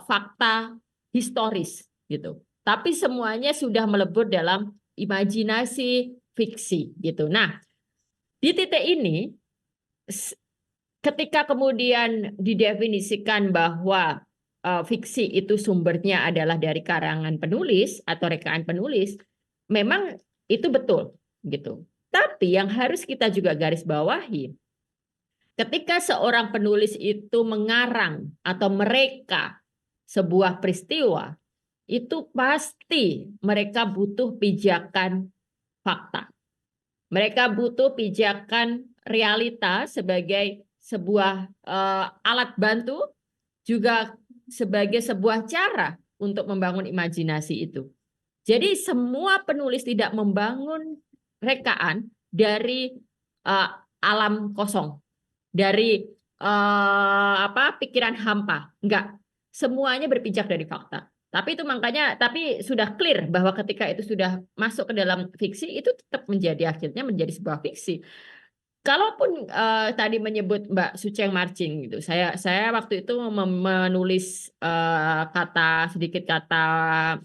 fakta historis gitu. Tapi semuanya sudah melebur dalam imajinasi fiksi gitu. Nah, di titik ini, ketika kemudian didefinisikan bahwa fiksi itu sumbernya adalah dari karangan penulis atau rekaan penulis, memang itu betul gitu. Tapi yang harus kita juga garis bawahi, ketika seorang penulis itu mengarang atau mereka sebuah peristiwa, itu pasti mereka butuh pijakan fakta. Mereka butuh pijakan realita sebagai sebuah alat bantu, juga sebagai sebuah cara untuk membangun imajinasi itu. Jadi semua penulis tidak membangun rekaan dari alam kosong, dari pikiran hampa. Enggak, semuanya berpijak dari fakta. Tapi itu makanya, tapi sudah clear bahwa ketika itu sudah masuk ke dalam fiksi, itu tetap akhirnya menjadi sebuah fiksi. Kalaupun tadi menyebut Mbak Suceng Marching gitu, saya waktu itu menulis sedikit kata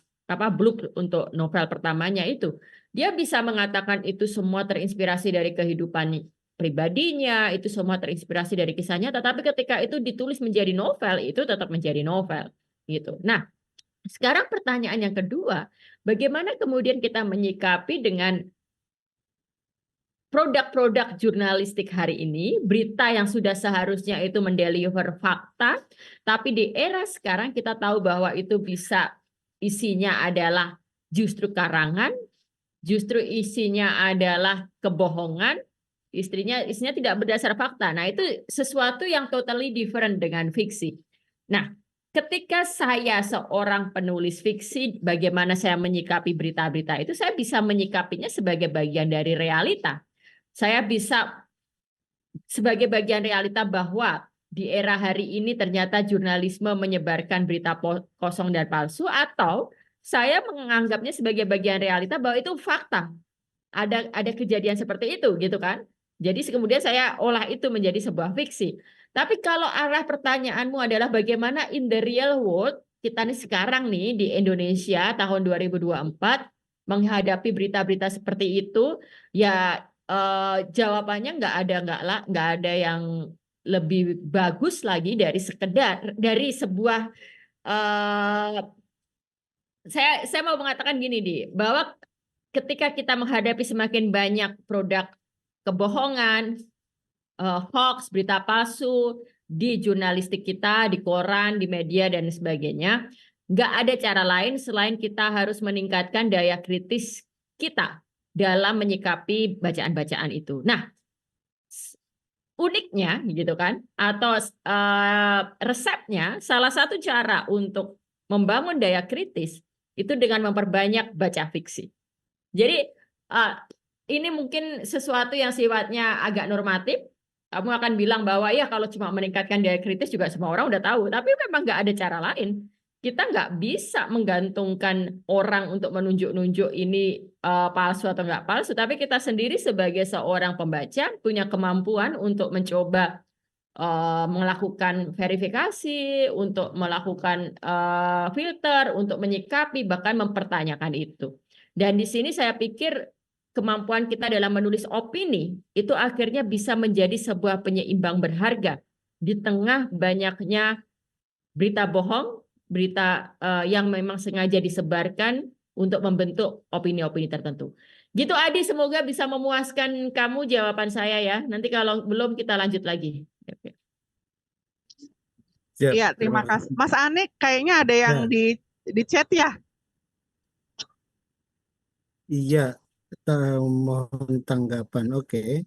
blurb untuk novel pertamanya itu, dia bisa mengatakan itu semua terinspirasi dari kehidupan pribadinya, itu semua terinspirasi dari kisahnya, tetapi ketika itu ditulis menjadi novel, itu tetap menjadi novel gitu. Nah, sekarang pertanyaan yang kedua, bagaimana kemudian kita menyikapi dengan produk-produk jurnalistik hari ini, berita yang sudah seharusnya itu mendeliver fakta, tapi di era sekarang kita tahu bahwa itu bisa isinya adalah justru karangan, justru isinya adalah kebohongan, isinya tidak berdasar fakta. Nah, itu sesuatu yang totally different dengan fiksi. Nah, ketika saya seorang penulis fiksi, bagaimana saya menyikapi berita-berita itu, saya bisa menyikapinya sebagai bagian dari realita. Saya bisa sebagai bagian realita bahwa di era hari ini ternyata jurnalisme menyebarkan berita kosong dan palsu, atau saya menganggapnya sebagai bagian realita bahwa itu fakta. Ada kejadian seperti itu gitu kan. Jadi kemudian saya olah itu menjadi sebuah fiksi. Tapi kalau arah pertanyaanmu adalah bagaimana in the real world, kita nih sekarang nih di Indonesia tahun 2024 menghadapi berita-berita seperti itu, ya jawabannya nggak ada yang lebih bagus lagi dari sebuah saya mau mengatakan gini bahwa ketika kita menghadapi semakin banyak produk kebohongan, hoax, berita palsu di jurnalistik kita, di koran, di media dan sebagainya, nggak ada cara lain selain kita harus meningkatkan daya kritis kita dalam menyikapi bacaan-bacaan itu. Nah, uniknya gitu kan, atau resepnya, salah satu cara untuk membangun daya kritis itu dengan memperbanyak baca fiksi. Jadi ini mungkin sesuatu yang sifatnya agak normatif. Kamu akan bilang bahwa ya kalau cuma meningkatkan daya kritis juga semua orang udah tahu. Tapi memang nggak ada cara lain. Kita nggak bisa menggantungkan orang untuk menunjuk-nunjuk ini palsu atau nggak palsu. Tapi kita sendiri sebagai seorang pembaca punya kemampuan untuk mencoba melakukan verifikasi, untuk melakukan filter, untuk menyikapi, bahkan mempertanyakan itu. Dan di sini saya pikir kemampuan kita dalam menulis opini itu akhirnya bisa menjadi sebuah penyeimbang berharga di tengah banyaknya berita bohong, berita yang memang sengaja disebarkan untuk membentuk opini-opini tertentu. Gitu Adi, semoga bisa memuaskan kamu jawaban saya ya. Nanti kalau belum kita lanjut lagi. Siap, Iya, terima kasih. Mas Anik, kayaknya ada yang Ya. di chat ya? Iya, mohon tanggapan. Oke.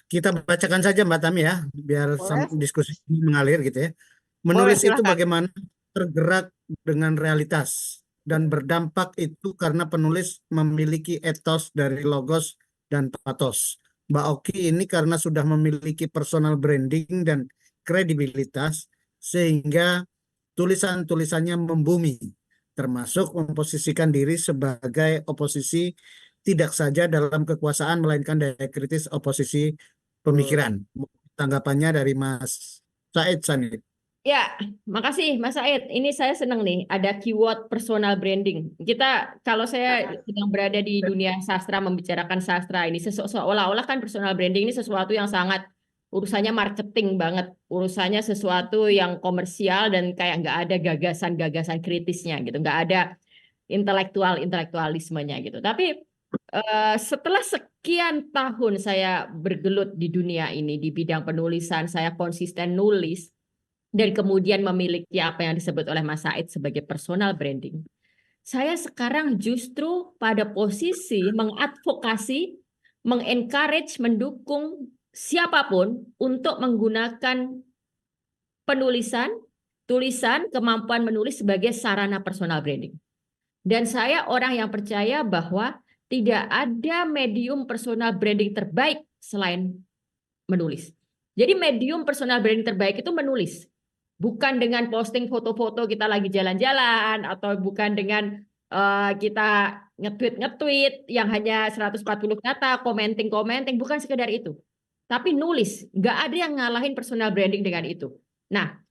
Kita bacakan saja Mbak Tami ya, biar Boleh, diskusi ini mengalir gitu ya. boleh Menulis itu silakan. bagaimana tergerak dengan realitas dan berdampak itu karena penulis memiliki etos dari logos dan pathos. Mbak Oki ini karena sudah memiliki personal branding dan kredibilitas sehingga tulisan-tulisannya membumi, termasuk memposisikan diri sebagai oposisi tidak saja dalam kekuasaan melainkan daya kritis oposisi pemikiran. Tanggapannya dari Mas Said Sanid. Ya, makasih Mas Said. Ini saya senang nih ada keyword personal branding. Kita kalau saya sedang berada di dunia sastra membicarakan sastra ini seolah-olah kan personal branding ini sesuatu yang sangat urusannya marketing banget, urusannya sesuatu yang komersial dan kayak nggak ada gagasan-gagasan kritisnya gitu, nggak ada intelektualismenya gitu. Tapi setelah sekian tahun saya bergelut di dunia ini di bidang penulisan, saya konsisten nulis. Dan kemudian memiliki apa yang disebut oleh Mas Said sebagai personal branding. Saya sekarang justru pada posisi mengadvokasi, mengencourage, mendukung siapapun untuk menggunakan penulisan, tulisan, kemampuan menulis sebagai sarana personal branding. Dan saya orang yang percaya bahwa tidak ada medium personal branding terbaik selain menulis. Jadi medium personal branding terbaik itu menulis. Bukan dengan posting foto-foto kita lagi jalan-jalan atau bukan dengan kita nge-tweet yang hanya 140 kata, commenting, bukan sekedar itu. Tapi nulis, nggak ada yang ngalahin personal branding dengan itu. Nah,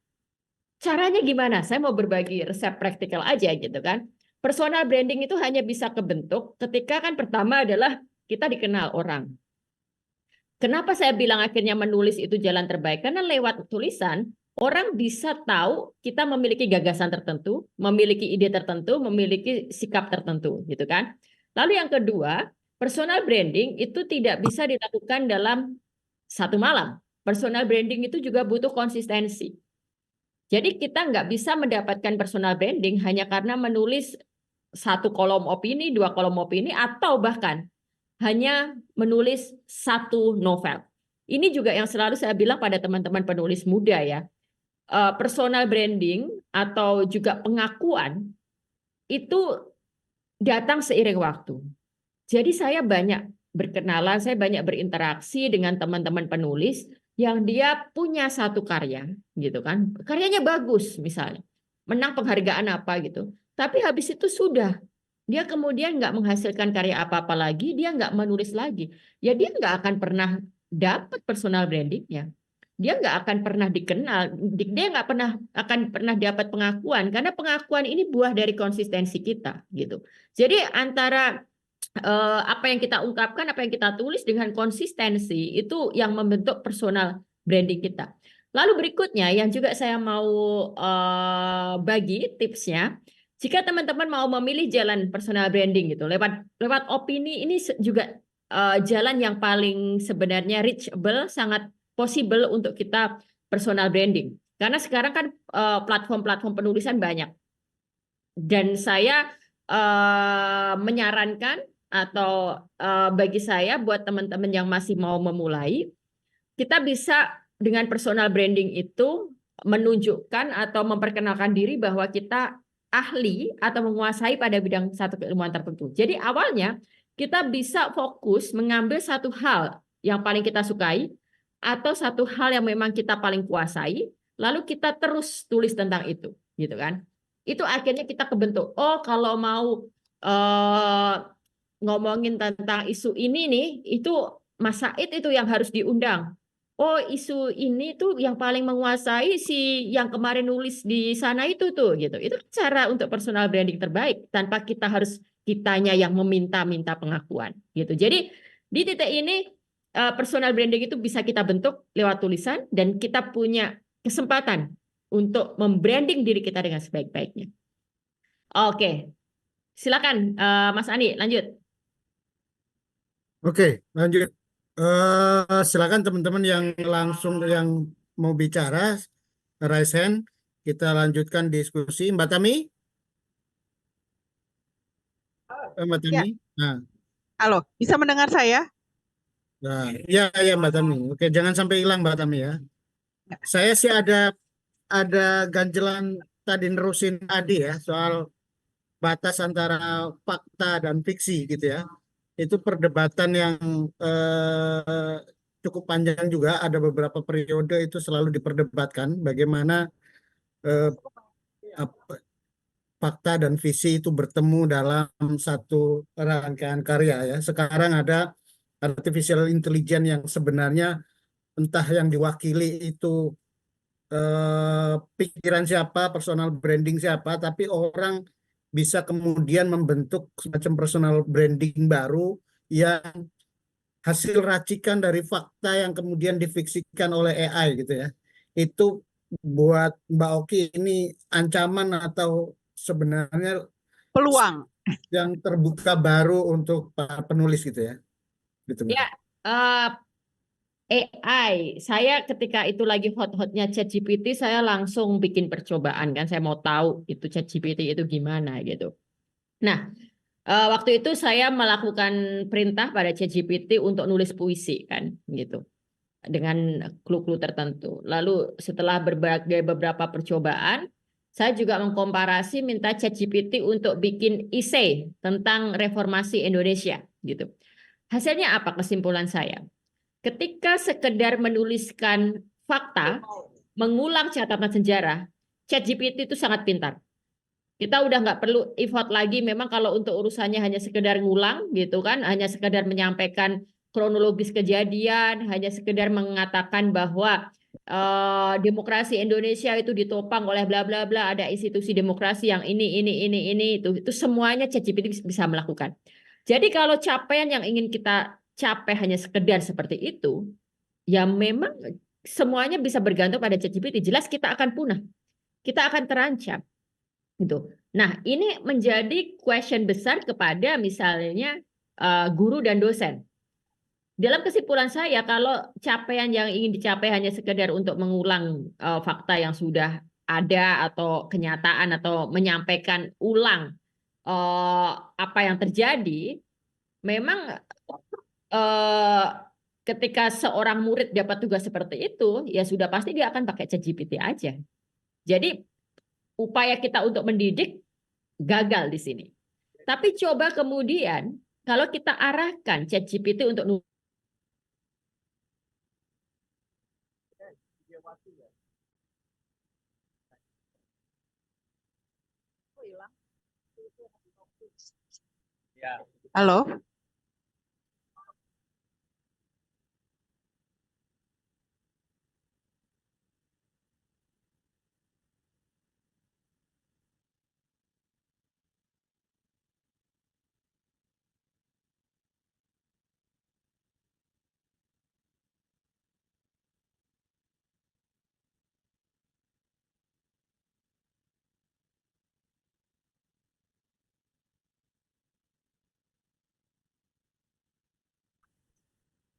caranya gimana? Saya mau berbagi resep praktikal aja gitu kan. Personal branding itu hanya bisa kebentuk ketika kan pertama adalah kita dikenal orang. Kenapa saya bilang akhirnya menulis itu jalan terbaik? Karena lewat tulisan, orang bisa tahu kita memiliki gagasan tertentu, memiliki ide tertentu, memiliki sikap tertentu, gitu kan? Lalu yang kedua, personal branding itu tidak bisa dilakukan dalam satu malam. Personal branding itu juga butuh konsistensi. Jadi kita nggak bisa mendapatkan personal branding hanya karena menulis satu kolom opini, dua kolom opini, atau bahkan hanya menulis satu novel. Ini juga yang selalu saya bilang pada teman-teman penulis muda ya. Personal branding atau juga pengakuan itu datang seiring waktu. Jadi saya banyak berkenalan, saya banyak berinteraksi dengan teman-teman penulis yang dia punya satu karya, gitu kan? Karyanya bagus misalnya, menang penghargaan apa gitu. Tapi habis itu sudah, dia kemudian nggak menghasilkan karya apa-apa lagi, dia nggak menulis lagi. Ya dia nggak akan pernah dapat personal brandingnya. Dia nggak akan pernah dikenal, dia nggak akan pernah dapat pengakuan karena pengakuan ini buah dari konsistensi kita gitu. Jadi antara apa yang kita ungkapkan, apa yang kita tulis dengan konsistensi itu yang membentuk personal branding kita. Lalu berikutnya yang juga saya mau bagi tipsnya, jika teman-teman mau memilih jalan personal branding gitu lewat opini ini juga jalan yang paling sebenarnya reachable, sangat possible untuk kita personal branding. Karena sekarang kan platform-platform penulisan banyak. Dan saya menyarankan atau bagi saya buat teman-teman yang masih mau memulai, kita bisa dengan personal branding itu menunjukkan atau memperkenalkan diri bahwa kita ahli atau menguasai pada bidang satu keilmuan tertentu. Jadi awalnya kita bisa fokus mengambil satu hal yang paling kita sukai atau satu hal yang memang kita paling kuasai, lalu kita terus tulis tentang itu, gitu kan? Itu akhirnya kita kebentuk. Oh, kalau mau ngomongin tentang isu ini nih, itu Mas Said itu yang harus diundang. Oh, isu ini tuh yang paling menguasai si yang kemarin nulis di sana itu tuh, gitu. Itu cara untuk personal branding terbaik tanpa kita harus kitanya yang meminta-minta pengakuan, gitu. Jadi di titik ini personal branding itu bisa kita bentuk lewat tulisan dan kita punya kesempatan untuk membranding diri kita dengan sebaik-baiknya. Oke, silakan Mas Ani lanjut. Oke, lanjut. Silakan teman-teman yang langsung yang mau bicara, raise hand. Kita lanjutkan diskusi. Mbak Tami? Mbak Ya, Tami? Nah, halo, bisa mendengar saya? ya Mbak Tami. Oke, jangan sampai hilang Mbak Tami ya. Saya sih ada ganjelan tadi nerusin Adi ya soal batas antara fakta dan fiksi gitu ya. Itu perdebatan yang cukup panjang juga. Ada beberapa periode itu selalu diperdebatkan bagaimana fakta dan visi itu bertemu dalam satu rangkaian karya ya. Sekarang ada artificial intelligence yang sebenarnya entah yang diwakili itu pikiran siapa, personal branding siapa, tapi orang bisa kemudian membentuk semacam personal branding baru yang hasil racikan dari fakta yang kemudian difiksikan oleh AI gitu ya. Itu buat Mbak Oki ini ancaman atau sebenarnya Peluang. yang terbuka baru untuk para penulis gitu ya. Gitu, Mbak. Ya, AI. Saya ketika itu lagi hot-hotnya ChatGPT, saya langsung bikin percobaan kan. Saya mau tahu itu ChatGPT itu gimana gitu. Nah, waktu itu saya melakukan perintah pada ChatGPT untuk nulis puisi kan, gitu, dengan clue-clue tertentu. Lalu setelah beberapa percobaan, saya juga mengkomparasi minta ChatGPT untuk bikin essay tentang reformasi Indonesia, gitu. Hasilnya apa kesimpulan saya? Ketika sekedar menuliskan fakta, mengulang catatan sejarah, ChatGPT itu sangat pintar. Kita udah nggak perlu effort lagi. Memang kalau untuk urusannya hanya sekedar ngulang gitu kan, hanya sekedar menyampaikan kronologis kejadian, hanya sekedar mengatakan bahwa demokrasi Indonesia itu ditopang oleh bla bla bla, ada institusi demokrasi yang ini itu semuanya ChatGPT bisa melakukan. Jadi kalau capaian yang ingin kita capai hanya sekedar seperti itu, ya memang semuanya bisa bergantung pada ChatGPT. Jelas kita akan punah, kita akan terancam. Gitu. Nah, ini menjadi question besar kepada misalnya guru dan dosen. Dalam kesimpulan saya, kalau capaian yang ingin dicapai hanya sekedar untuk mengulang fakta yang sudah ada atau kenyataan atau menyampaikan ulang apa yang terjadi, memang ketika seorang murid dapat tugas seperti itu, ya sudah pasti dia akan pakai ChatGPT aja. Jadi upaya kita untuk mendidik gagal di sini. Tapi coba kemudian kalau kita arahkan ChatGPT untuk Halo,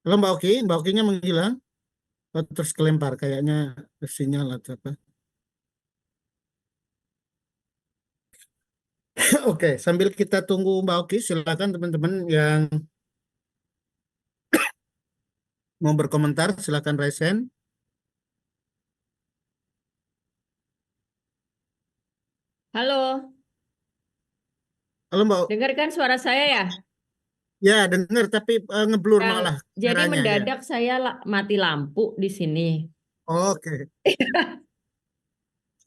Halo Mbak Oki-nya menghilang. Oh, terus kelempar kayaknya sinyal atau apa. Oke, sambil kita tunggu Mbak Oki, silakan teman-teman yang mau berkomentar, silakan raise hand. Halo, Halo Mbak, dengarkan suara saya ya? ya dengar tapi ngeblur Yang malah jadi suaranya ya. mendadak saya mati lampu di sini. Oke.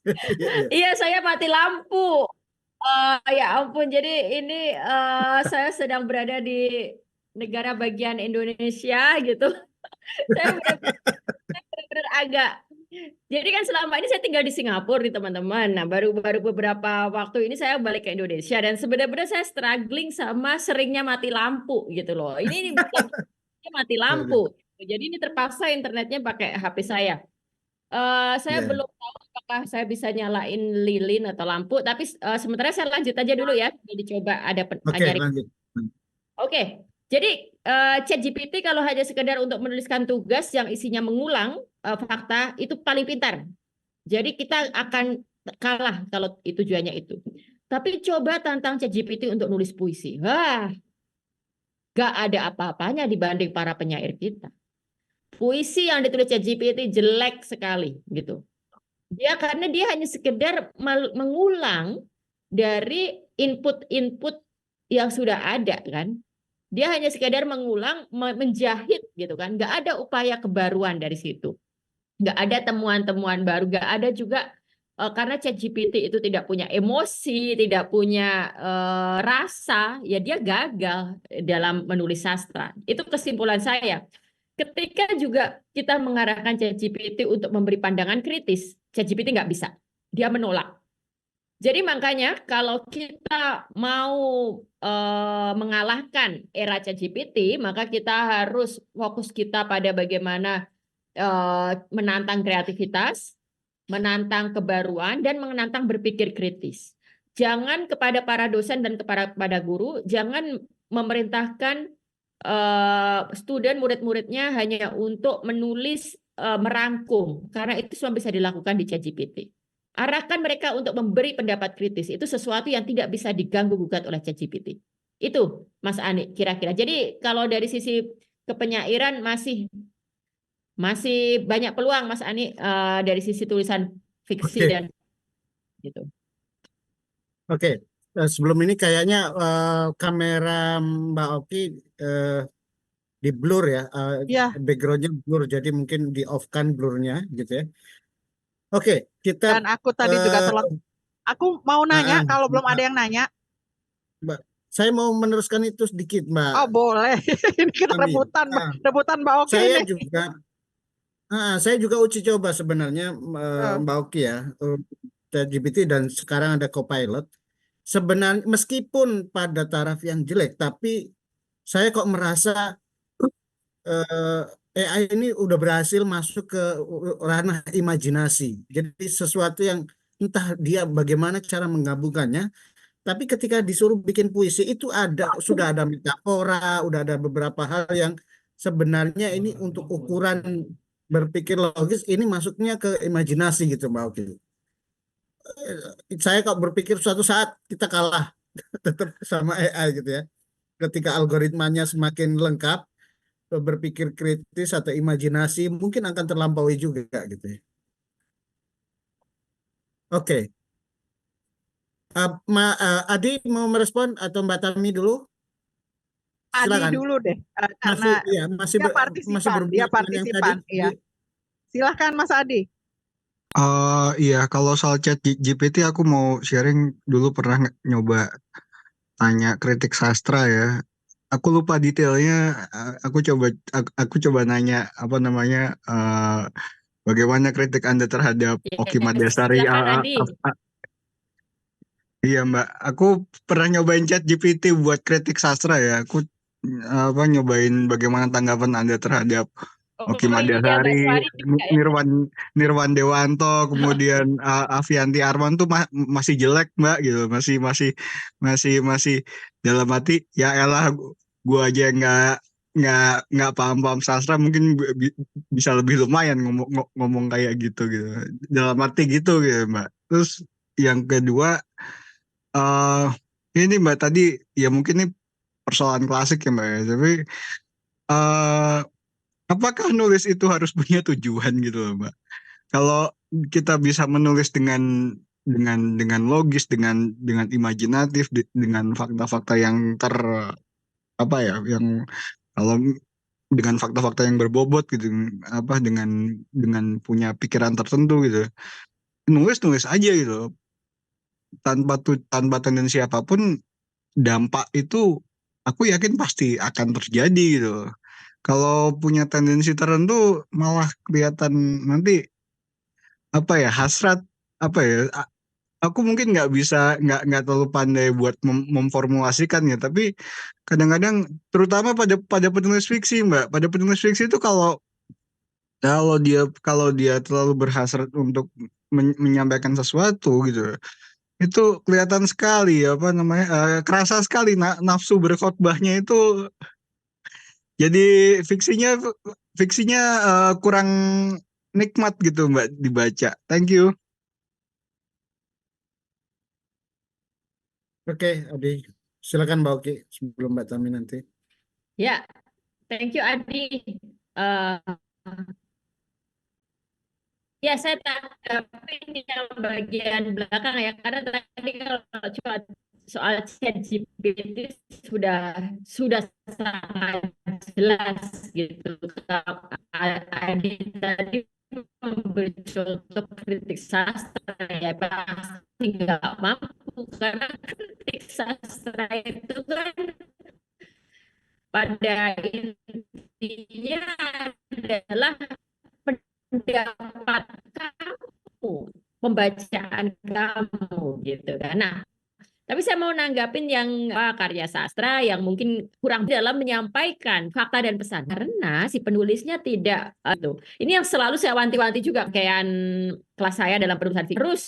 Iya, iya. Iya, saya mati lampu. Ya ampun, jadi ini saya sedang berada di negara bagian Indonesia gitu. Saya benar-benar agak. Jadi kan selama ini saya tinggal di Singapura nih teman-teman. Nah, baru-baru beberapa waktu ini saya balik ke Indonesia dan sebenarnya saya struggling sama seringnya mati lampu gitu loh. Ini bukan mati lampu. Jadi ini terpaksa internetnya pakai HP saya. Saya Iya. belum tahu apakah saya bisa nyalain lilin atau lampu, tapi sementara saya lanjut aja dulu ya. Jadi coba ada Oke, nyari. lanjut. Oke, jadi ChatGPT kalau hanya sekedar untuk menuliskan tugas yang isinya mengulang fakta itu paling pintar. Jadi kita akan kalah kalau itu tujuannya itu. Tapi coba tantang ChatGPT untuk nulis puisi. Wah, gak ada apa-apanya dibanding para penyair kita. Puisi yang ditulis ChatGPT jelek sekali gitu. Karena dia hanya sekedar mengulang dari input-input yang sudah ada kan. Dia hanya sekedar mengulang, menjahit gitu kan. Nggak ada upaya kebaruan dari situ. Nggak ada temuan-temuan baru. Nggak ada juga karena ChatGPT itu tidak punya emosi, tidak punya rasa, ya dia gagal dalam menulis sastra. Itu kesimpulan saya. Ketika juga kita mengarahkan ChatGPT untuk memberi pandangan kritis, ChatGPT nggak bisa. Dia menolak. Jadi makanya kalau kita mau mengalahkan era ChatGPT, maka kita harus fokus kita pada bagaimana menantang kreativitas, menantang kebaruan, dan menantang berpikir kritis. Jangan kepada para dosen dan kepada guru, jangan memerintahkan student murid-muridnya hanya untuk menulis merangkum, karena itu semua bisa dilakukan di ChatGPT. Arahkan mereka untuk memberi pendapat kritis. Itu sesuatu yang tidak bisa diganggu gugat oleh ChatGPT. Itu Mas Ani kira-kira. Jadi kalau dari sisi kepenyairan masih banyak peluang Mas Ani dari sisi tulisan fiksi dan gitu. Oke. Sebelum ini kayaknya kamera Mbak Oki di blur ya, Iya. backgroundnya blur, jadi mungkin di off kan blurnya gitu ya. Oke, kita. Dan aku tadi juga aku mau nanya kalau belum ada yang nanya. Mbak, saya mau meneruskan itu sedikit, Mbak. Oh boleh, ini kita rebutan Mbak Oki saya ini. Saya juga uji coba sebenarnya Mbak Oki ya, ChatGPT dan sekarang ada Copilot. Sebenarnya meskipun pada taraf yang jelek, tapi saya kok merasa AI ini udah berhasil masuk ke ranah imajinasi. Jadi sesuatu yang entah dia bagaimana cara menggabungkannya, tapi ketika disuruh bikin puisi itu sudah ada metafora, udah ada beberapa hal yang sebenarnya ini untuk ukuran berpikir logis ini masuknya ke imajinasi gitu Mbak Oki. Saya kok berpikir suatu saat kita kalah tetap sama AI gitu ya. Ketika algoritmanya semakin lengkap, berpikir kritis atau imajinasi mungkin akan terlampaui juga gitu ya. Oke. Adi mau merespon atau Mbak Tami dulu? Adi dulu deh, karena dia partisipan. Iya. Silahkan Mas Adi. Iya, kalau soal ChatGPT aku mau sharing dulu pernah nyoba tanya kritik sastra ya. Aku lupa detailnya. Aku coba nanya apa namanya bagaimana kritik Anda terhadap Oki Madasari. Iya Mbak, aku pernah nyobain ChatGPT buat kritik sastra ya. Aku nyobain bagaimana tanggapan Anda terhadap Oki Madasari, Nirwan Dewanto, kemudian Avianti Arman tuh masih jelek Mbak gitu, masih dalam hati ya elah gue aja nggak paham sastra mungkin bisa lebih lumayan ngomong kayak gitu dalam arti gitu Mbak. Terus yang kedua ini Mbak tadi ya mungkin ini persoalan klasik ya Mbak ya, tapi apakah nulis itu harus punya tujuan gitu loh, Mbak? Kalau kita bisa menulis dengan logis, dengan imajinatif, dengan fakta-fakta yang apa ya, yang kalau dengan fakta-fakta yang berbobot gitu, apa dengan punya pikiran tertentu gitu, nulis aja gitu, tanpa tendensi apapun, dampak itu aku yakin pasti akan terjadi gitu. Kalau punya tendensi tertentu malah kelihatan nanti apa ya, hasrat apa ya, aku mungkin nggak terlalu pandai buat memformulasikan ya, tapi kadang-kadang terutama pada penulis fiksi, Mbak, pada penulis fiksi itu kalau kalau dia terlalu berhasrat untuk menyampaikan sesuatu gitu, itu kelihatan sekali apa namanya, kerasa sekali nafsu berkhotbahnya itu, jadi fiksinya fiksinya kurang nikmat gitu, Mbak, dibaca. Thank you. Oke, Adi. Silakan Mbak Oki sebelum Mbak Tami nanti. Ya, thank you Adi. Eh, ya, saya tanggapin yang bagian belakang ya, karena tadi kalau cuma soal ChatGPT sudah sangat jelas gitu. Kalau Adi tadi memberi contoh kritik sastra, ya pasti nggak mampu, karena kritik sastra itu kan pada intinya adalah pendapat kamu, pembacaan kamu gitu kan. Nah, tapi saya mau nanggapin yang karya sastra yang mungkin kurang dalam menyampaikan fakta dan pesan, karena si penulisnya tidak itu. Ini yang selalu saya wanti-wanti juga kayak kelas saya dalam penulisan fiksi, terus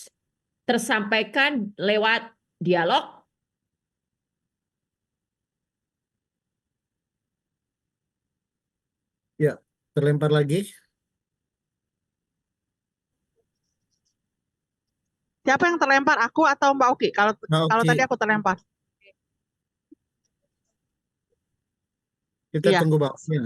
tersampaikan lewat dialog. Ya, terlempar lagi. Siapa yang terlempar? Aku atau Mbak Oki? Kalau Mbak Oki, tadi aku terlempar. kita Iya, tunggu Mbak Oki ya.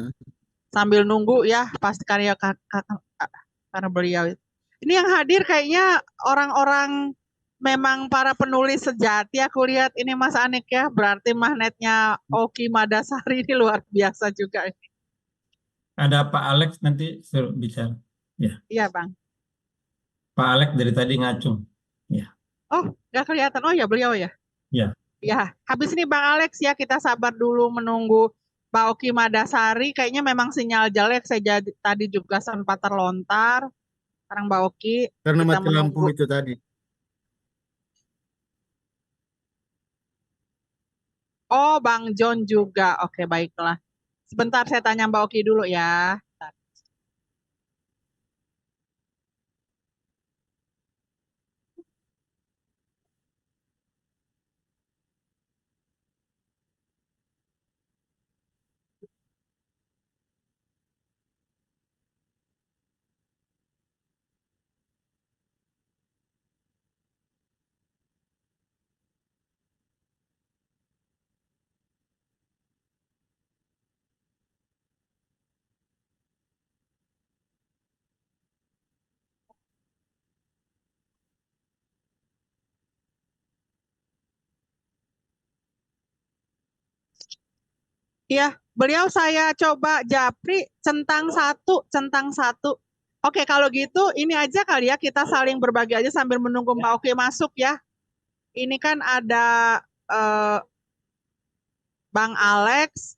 sambil nunggu ya, pasti karya karena beliau. Ini yang hadir kayaknya orang-orang memang para penulis sejati. Aku lihat ini Mas Anik ya, berarti magnetnya Oki Madasari ini luar biasa juga. Ada Pak Alex nanti suruh bicara. Ya, Iya Bang. Pak Alex dari tadi ngacung. Ya, Oh, nggak kelihatan. Oh ya, beliau ya. ya. Ya, habis ini Bang Alex ya, kita sabar dulu menunggu Pak Oki Madasari. Kayaknya memang sinyal jelek, saya tadi juga sempat terlontar. Sekarang Mbak Oki, Karena kita mati lampu menunggu. itu tadi. Oh, Bang John juga. Oke, baiklah. Sebentar saya tanya Mbak Oki dulu ya. Iya, beliau saya coba japri centang satu. Oke, kalau gitu ini aja kali ya, kita saling berbagi aja sambil menunggu Mbak Oki masuk ya. Ini kan ada Bang Alex,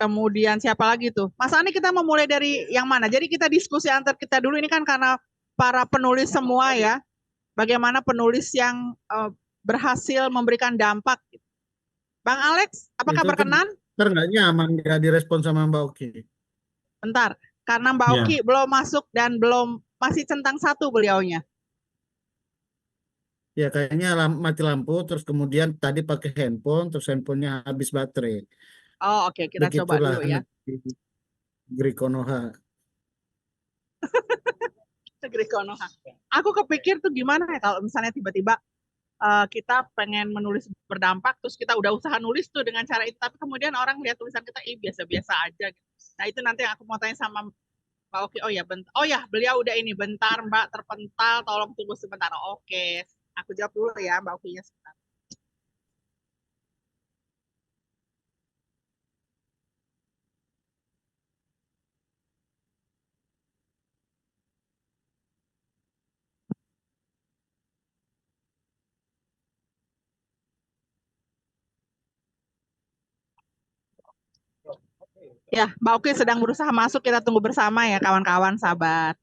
kemudian siapa lagi tuh? Mas Ani, kita mau mulai dari yang mana? Jadi kita diskusi antar kita dulu, ini kan karena para penulis semua ya. Bagaimana penulis yang berhasil memberikan dampak. Bang Alex, apakah Itu berkenan? nggak nyaman nggak direspon sama Mbak Oki. Bentar, karena Mbak Ya. Oki belum masuk dan masih centang satu beliaunya. Ya kayaknya mati lampu, terus kemudian tadi pakai handphone, terus handphonenya habis baterai. Oh oke, kita coba Begitulah dulu ya. negeri Konoha. Negeri Konoha. Aku kepikir tuh gimana ya kalau misalnya tiba-tiba kita pengen menulis berdampak, terus kita udah usaha nulis tuh dengan cara itu, tapi kemudian orang lihat tulisan kita, biasa-biasa aja gitu. Nah itu nanti yang aku mau tanya sama Mbak Oki. Oh ya, beliau udah ini, bentar Mbak terpental, tolong tunggu sebentar. Oke, aku jawab dulu ya Mbak Oki-nya sebentar. Ya, Mbak Oki sedang berusaha masuk, kita tunggu bersama ya kawan-kawan, sahabat.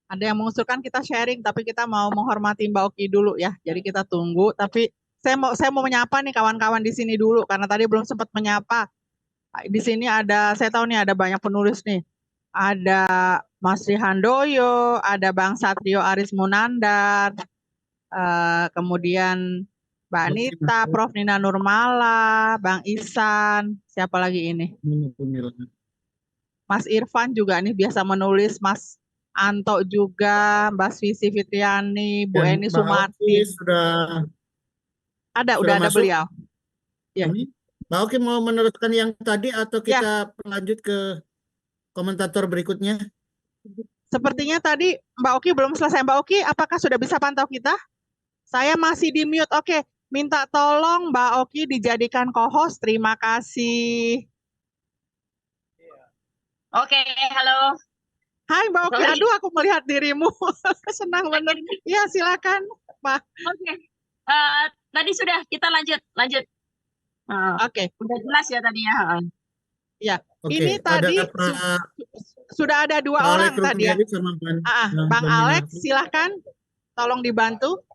Ada yang mengusulkan kita sharing, tapi kita mau menghormati Mbak Oki dulu ya. Jadi kita tunggu, tapi saya mau menyapa nih kawan-kawan di sini dulu, karena tadi belum sempat menyapa. Di sini ada, saya tahu nih ada banyak penulis nih. Ada Mas Rihandoyo, ada Bang Satrio Aris Munandar, kemudian Mbak Anita, Prof. Nina Nurmala, Bang Ihsan, siapa lagi ini? Mas Irfan juga nih biasa menulis, Mas Anto juga, Mbak Svisi Fitriani, Bu Eni Sumarti. Udah ada beliau. Ya. Mbak Oki mau meneruskan yang tadi atau kita lanjut ke komentator berikutnya? Sepertinya tadi Mbak Oki belum selesai. Mbak Oki, apakah sudah bisa pantau kita? Saya masih di mute. Oke, minta tolong Mbak Oki dijadikan co-host. Terima kasih. Oke, halo. Hai Mbak Oki, aduh aku melihat dirimu. Senang benar. Iya, silakan, Pak. Oke. Tadi sudah, kita lanjut. Oke. Udah jelas ya tadi ya. Ya, Oke, ini tadi sudah ada dua orang tadi ya. Bang Alex, silahkan, tolong dibantu.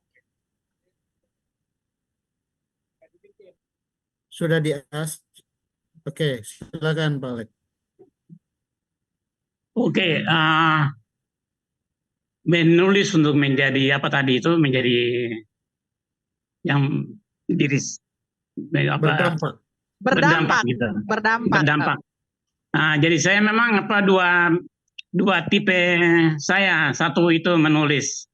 Sudah di atas. Oke, silakan Pak Alex. Oke, menulis untuk menjadi apa tadi itu, menjadi yang diri berdampak gitu. Berdampak. Nah, jadi saya memang dua tipe saya. Satu itu menulis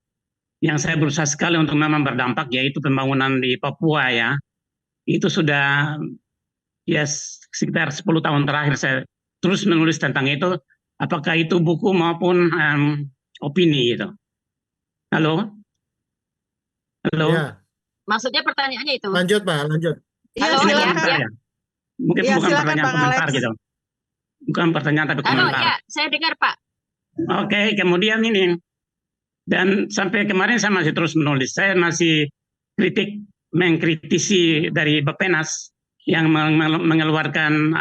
yang saya berusaha sekali untuk memang berdampak, yaitu pembangunan di Papua ya. Itu sudah ya sekitar 10 tahun terakhir saya terus menulis tentang itu. Apakah itu buku maupun opini gitu. Halo? Ya. Maksudnya pertanyaannya itu. Lanjut Pak, lanjut. Halo, ya. Mungkin bukan pertanyaan Bang komentar Alex. gitu. Bukan pertanyaan tapi komentar. Ya, saya dengar Pak. Oke, kemudian ini. Dan sampai kemarin saya masih terus menulis. Saya masih mengkritisi dari Bappenas yang mengeluarkan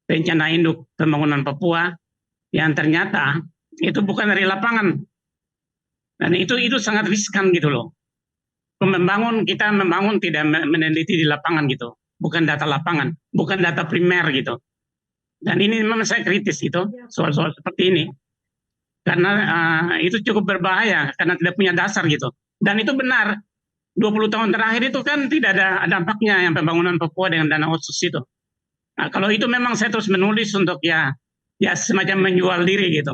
rencana induk pembangunan Papua yang ternyata itu bukan dari lapangan. Dan itu sangat riskan gitu loh. Kita membangun tidak meneliti di lapangan gitu. Bukan data lapangan, bukan data primer gitu. Dan ini memang saya kritis gitu, soal-soal seperti ini. Karena itu cukup berbahaya, karena tidak punya dasar gitu. Dan itu benar, 20 tahun terakhir itu kan tidak ada dampaknya yang pembangunan Papua dengan dana otsus itu. Nah, kalau itu memang saya terus menulis untuk ya semacam menjual diri gitu.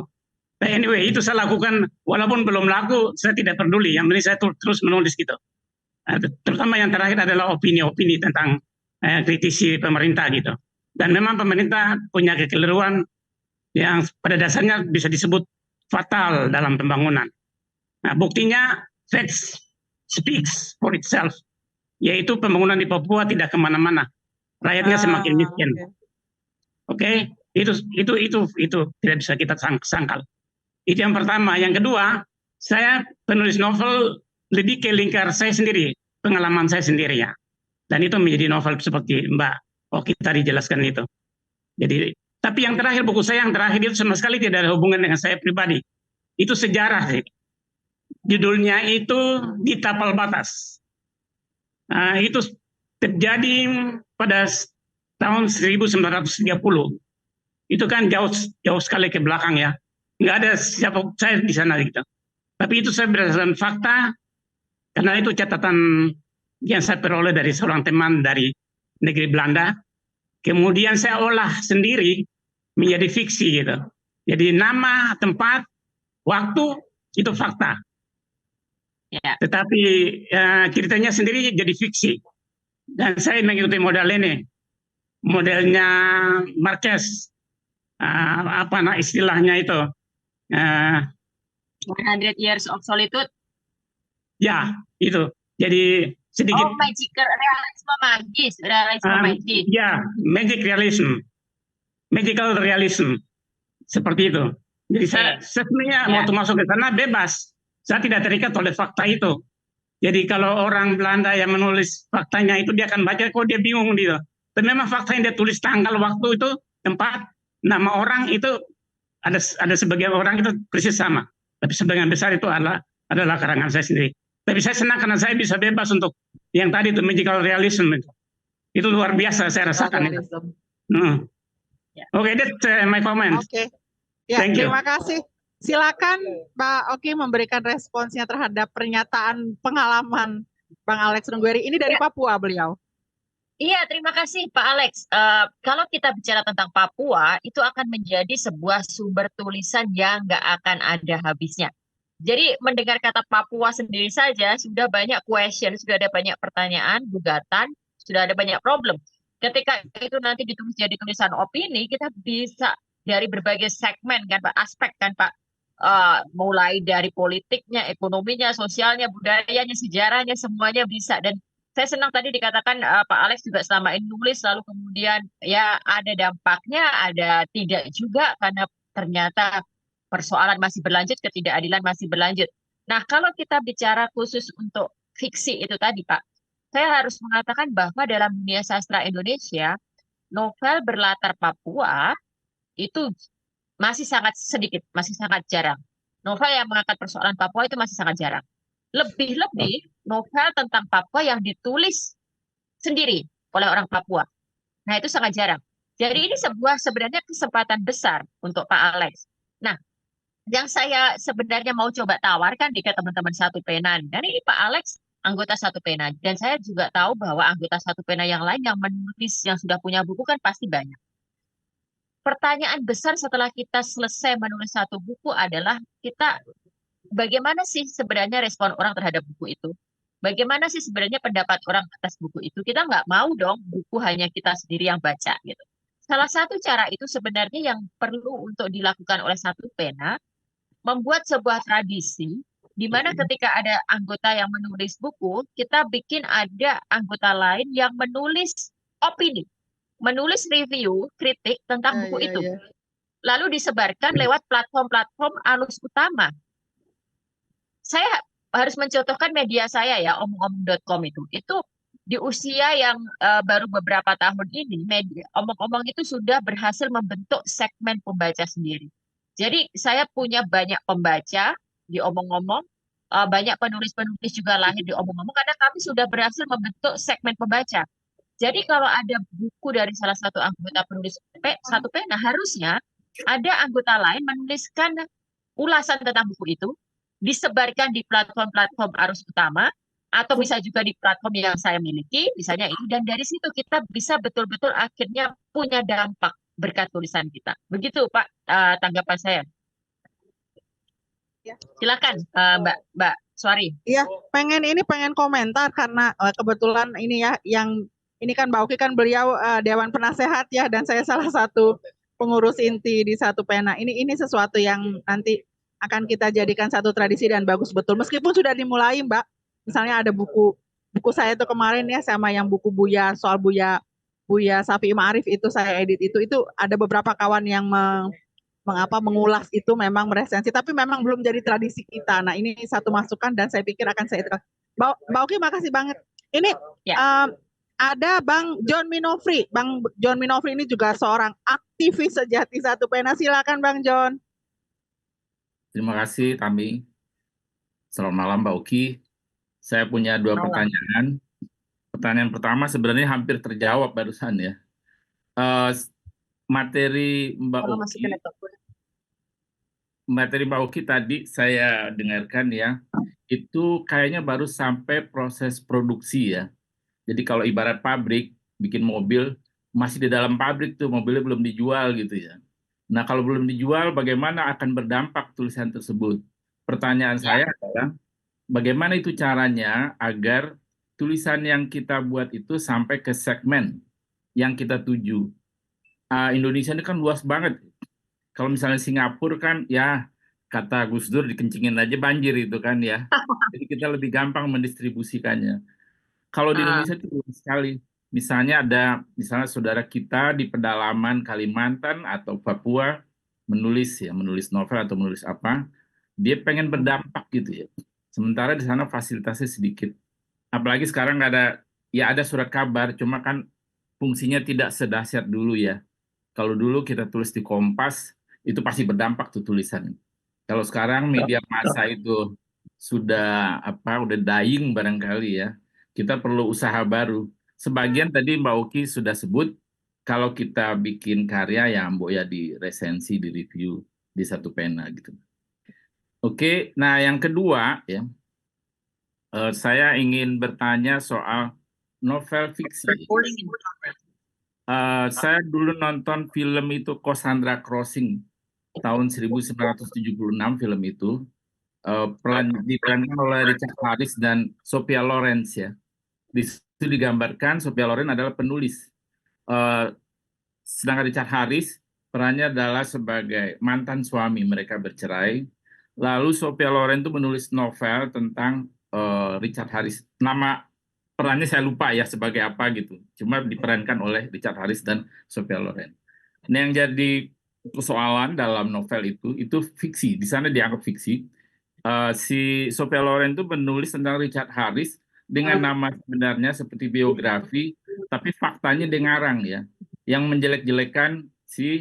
But anyway, itu saya lakukan walaupun belum laku, saya tidak peduli. Yang penting saya terus menulis gitu. Terutama yang terakhir adalah opini-opini tentang kritisi pemerintah gitu. Dan memang pemerintah punya kekeliruan yang pada dasarnya bisa disebut fatal dalam pembangunan. Nah, buktinya facts speaks for itself, yaitu pembangunan di Papua tidak kemana-mana. Rakyatnya semakin miskin. Oke, itu tidak bisa kita sangkal. Itu yang pertama. Yang kedua, saya penulis novel lebih ke lingkar saya sendiri, pengalaman saya sendiri ya. Dan itu menjadi novel seperti Mbak Oki tadi jelaskan itu. Jadi, tapi yang terakhir, buku saya yang terakhir itu sama sekali tidak ada hubungan dengan saya pribadi. Itu sejarah sih. Judulnya itu Di Tapal Batas. Itu terjadi pada tahun 1930. Itu kan jauh sekali ke belakang ya. Nggak ada siapa saya di sana gitu. Tapi itu saya berdasarkan fakta, karena itu catatan yang saya peroleh dari seorang teman dari negeri Belanda. Kemudian saya olah sendiri menjadi fiksi gitu. Jadi nama, tempat, waktu itu fakta. Ya. Tetapi ceritanya sendiri jadi fiksi. Dan saya mengikuti model ini. Modelnya Marquez. Istilahnya itu. 100 Years of Solitude. Ya, itu. Jadi sedikit. Oh, realisme magis. Ya, magic realism. Magical realism. Seperti itu. Jadi saya sebenarnya waktu masuk ke sana bebas. Saya tidak terikat oleh fakta itu. Jadi kalau orang Belanda yang menulis faktanya itu dia akan baca kok dia bingung gitu. Tapi memang fakta yang dia tulis tanggal, waktu itu, tempat, nama orang itu ada sebagian orang itu persis sama. Tapi sebagian besar itu adalah karangan saya sendiri. Tapi saya senang karena saya bisa bebas untuk yang tadi itu magical realism itu. Itu luar biasa saya rasakan itu. Oke, that's my comment. Oke. Ya, Thank you. terima kasih. Silakan Pak Oki memberikan responsnya terhadap pernyataan pengalaman Bang Alex Nunggueri. Ini dari Papua beliau. Iya, terima kasih Pak Alex. Kalau kita bicara tentang Papua, itu akan menjadi sebuah sumber tulisan yang nggak akan ada habisnya. Jadi mendengar kata Papua sendiri saja sudah banyak question, sudah ada banyak pertanyaan, gugatan, sudah ada banyak problem. Ketika itu nanti ditulis jadi tulisan opini, kita bisa dari berbagai segmen kan Pak, aspek kan Pak. Mulai dari politiknya, ekonominya, sosialnya, budayanya, sejarahnya, semuanya bisa. Dan saya senang tadi dikatakan Pak Alex juga selama ini nulis, lalu kemudian ya ada dampaknya, ada tidak juga, karena ternyata persoalan masih berlanjut, ketidakadilan masih berlanjut. Nah, kalau kita bicara khusus untuk fiksi itu tadi Pak, saya harus mengatakan bahwa dalam dunia sastra Indonesia, novel berlatar Papua itu masih sangat sedikit, masih sangat jarang. Novel yang mengangkat persoalan Papua itu masih sangat jarang. Lebih-lebih novel tentang Papua yang ditulis sendiri oleh orang Papua. Nah, itu sangat jarang. Jadi ini sebenarnya kesempatan besar untuk Pak Alex. Nah, yang saya sebenarnya mau coba tawarkan ke teman-teman Satu Pena. Dan ini Pak Alex anggota Satu Pena. Dan saya juga tahu bahwa anggota Satu Pena yang lain yang menulis, yang sudah punya buku kan pasti banyak. Pertanyaan besar setelah kita selesai menulis satu buku adalah bagaimana sih sebenarnya respon orang terhadap buku itu? Bagaimana sih sebenarnya pendapat orang atas buku itu? Kita nggak mau dong buku hanya kita sendiri yang baca gitu. Salah satu cara itu sebenarnya yang perlu untuk dilakukan oleh Satu Pena, membuat sebuah tradisi di mana ketika ada anggota yang menulis buku, kita bikin ada anggota lain yang menulis opini, menulis review, kritik tentang buku itu. Lalu disebarkan lewat platform-platform arus utama. Saya harus mencontohkan media saya ya, omong-omong.com itu. Itu di usia yang baru beberapa tahun ini, omong-omong itu sudah berhasil membentuk segmen pembaca sendiri. Jadi saya punya banyak pembaca di omong-omong, banyak penulis-penulis juga lahir di omong-omong, karena kami sudah berhasil membentuk segmen pembaca. Jadi kalau ada buku dari salah satu anggota penulis Satu Pena, harusnya ada anggota lain menuliskan ulasan tentang buku itu, disebarkan di platform-platform arus utama, atau bisa juga di platform yang saya miliki, misalnya ini, dan dari situ kita bisa betul-betul akhirnya punya dampak berkat tulisan kita. Begitu Pak tanggapan saya. Silakan Mbak Suari. Iya, pengen komentar karena kebetulan ini ya, yang ini kan Mbak Oki kan beliau Dewan Penasehat ya, dan saya salah satu pengurus inti di Satu Pena. Ini sesuatu yang nanti akan kita jadikan satu tradisi dan bagus betul. Meskipun sudah dimulai Mbak, misalnya ada buku saya itu kemarin ya, sama yang buku Buya, soal Buya Safi Ma'arif itu saya edit, itu ada beberapa kawan yang mengulas itu, memang meresensi, tapi memang belum jadi tradisi kita. Nah, ini satu masukan dan saya pikir akan saya edit. Mbak Oki, makasih banget. Ini ada Bang John Minofri. Bang John Minofri ini juga seorang aktivis sejati Satu Pena. Silakan Bang John. Terima kasih Tami. Selamat malam Mbak Oki. Saya punya dua pertanyaan. Pertanyaan pertama sebenarnya hampir terjawab barusan ya. Materi Mbak Oki tadi saya dengarkan ya, itu kayaknya baru sampai proses produksi ya. Jadi kalau ibarat pabrik, bikin mobil masih di dalam pabrik tuh, mobilnya belum dijual gitu ya. Nah, kalau belum dijual, bagaimana akan berdampak tulisan tersebut? Pertanyaan saya adalah, bagaimana itu caranya agar tulisan yang kita buat itu sampai ke segmen yang kita tuju? Indonesia ini kan luas banget. Kalau misalnya Singapura kan, ya kata Gus Dur dikencingin aja banjir itu kan ya. Jadi kita lebih gampang mendistribusikannya. Kalau di Indonesia itu luas sekali. Misalnya saudara kita di pedalaman Kalimantan atau Papua menulis novel atau menulis apa, dia pengen berdampak gitu ya. Sementara di sana fasilitasnya sedikit. Apalagi sekarang ada surat kabar, cuma kan fungsinya tidak sedahsyat dulu ya. Kalau dulu kita tulis di Kompas, itu pasti berdampak tuh tulisan. Kalau sekarang media massa itu sudah udah dying barangkali ya. Kita perlu usaha baru. Sebagian tadi Mbak Uki sudah sebut, kalau kita bikin karya ya Mbok ya di resensi, di review, di satu pena gitu. Oke, nah yang kedua ya, saya ingin bertanya soal novel fiksi. Saya dulu nonton film itu Cassandra Crossing tahun 1976, film itu diperankan oleh Richard Harris dan Sophia Loren ya. Di situ digambarkan Sophia Loren adalah penulis. Sedangkan Richard Harris perannya adalah sebagai mantan suami, mereka bercerai. Lalu Sophia Loren itu menulis novel tentang Richard Harris. Nama perannya saya lupa ya sebagai apa gitu. Cuma diperankan oleh Richard Harris dan Sophia Loren. Nah, yang jadi persoalan dalam novel itu fiksi. Di sana dianggap fiksi. Si Sophia Loren itu menulis tentang Richard Harris dengan nama sebenarnya seperti biografi, tapi faktanya dia ngarang ya, yang menjelek-jelekan si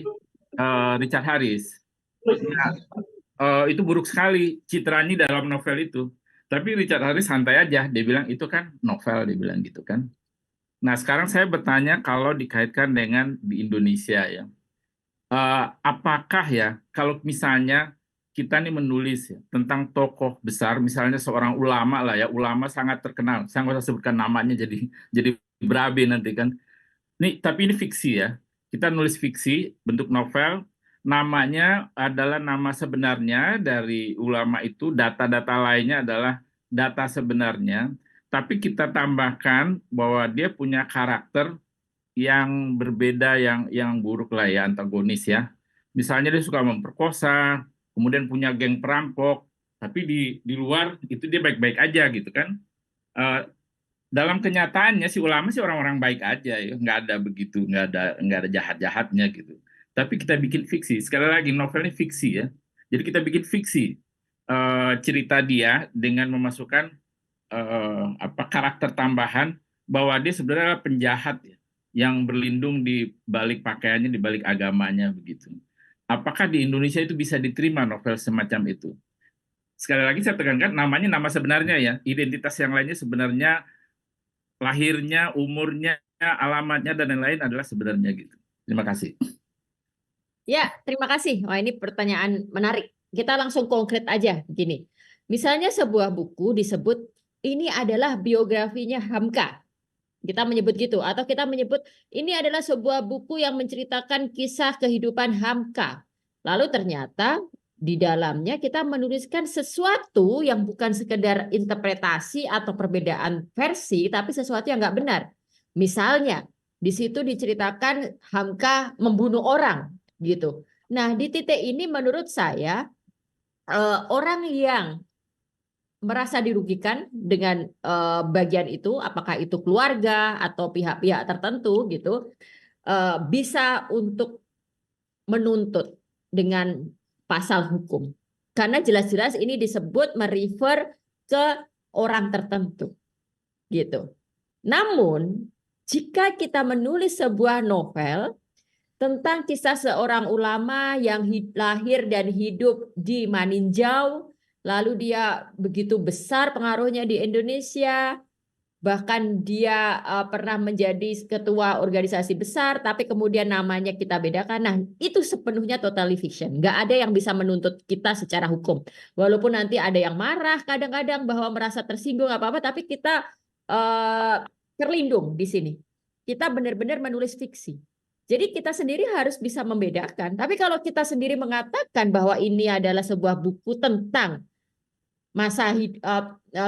Richard Harris. Nah, itu buruk sekali citranya dalam novel itu. Tapi Richard Harris santai aja, dia bilang itu kan novel, dia bilang gitu kan. Nah, sekarang saya bertanya kalau dikaitkan dengan di Indonesia ya, apakah ya kalau misalnya kita nih menulis ya, tentang tokoh besar, misalnya seorang ulama lah ya, ulama sangat terkenal, saya nggak usah sebutkan namanya jadi berabe nanti kan. Tapi ini fiksi ya, kita nulis fiksi bentuk novel, namanya adalah nama sebenarnya dari ulama itu, data-data lainnya adalah data sebenarnya, tapi kita tambahkan bahwa dia punya karakter yang berbeda, yang buruk lah ya, antagonis ya. Misalnya dia suka memperkosa, kemudian punya geng perampok, tapi di luar itu dia baik-baik aja gitu kan. Dalam kenyataannya si ulama sih orang-orang baik aja ya, nggak ada begitu, nggak ada jahat-jahatnya gitu. Tapi kita bikin fiksi, sekali lagi novelnya fiksi ya. Jadi kita bikin fiksi cerita dia dengan memasukkan karakter tambahan bahwa dia sebenarnya penjahat ya, yang berlindung di balik pakaiannya, di balik agamanya begitu. Apakah di Indonesia itu bisa diterima novel semacam itu? Sekali lagi saya tekankan, namanya nama sebenarnya ya, identitas yang lainnya sebenarnya lahirnya, umurnya, alamatnya dan lain-lain adalah sebenarnya gitu. Terima kasih. Ya, terima kasih. Wah, ini pertanyaan menarik. Kita langsung konkret aja gini. Misalnya sebuah buku disebut ini adalah biografinya Hamka. Kita menyebut gitu, atau kita menyebut ini adalah sebuah buku yang menceritakan kisah kehidupan Hamka. Lalu ternyata di dalamnya kita menuliskan sesuatu yang bukan sekedar interpretasi atau perbedaan versi, tapi sesuatu yang nggak benar. Misalnya di situ diceritakan Hamka membunuh orang, gitu. Nah, di titik ini menurut saya orang yang merasa dirugikan dengan bagian itu, apakah itu keluarga atau pihak-pihak tertentu gitu, bisa untuk menuntut dengan pasal hukum. Karena jelas-jelas ini disebut merefer ke orang tertentu. Gitu. Namun, jika kita menulis sebuah novel tentang kisah seorang ulama yang lahir dan hidup di Maninjau, lalu dia begitu besar pengaruhnya di Indonesia, bahkan dia pernah menjadi ketua organisasi besar, tapi kemudian namanya kita bedakan. Nah, itu sepenuhnya totally fiction. Nggak ada yang bisa menuntut kita secara hukum. Walaupun nanti ada yang marah kadang-kadang bahwa merasa tersinggung apa-apa, tapi kita terlindung di sini. kita benar-benar menulis fiksi. Jadi kita sendiri harus bisa membedakan. Tapi kalau kita sendiri mengatakan bahwa ini adalah sebuah buku tentang masa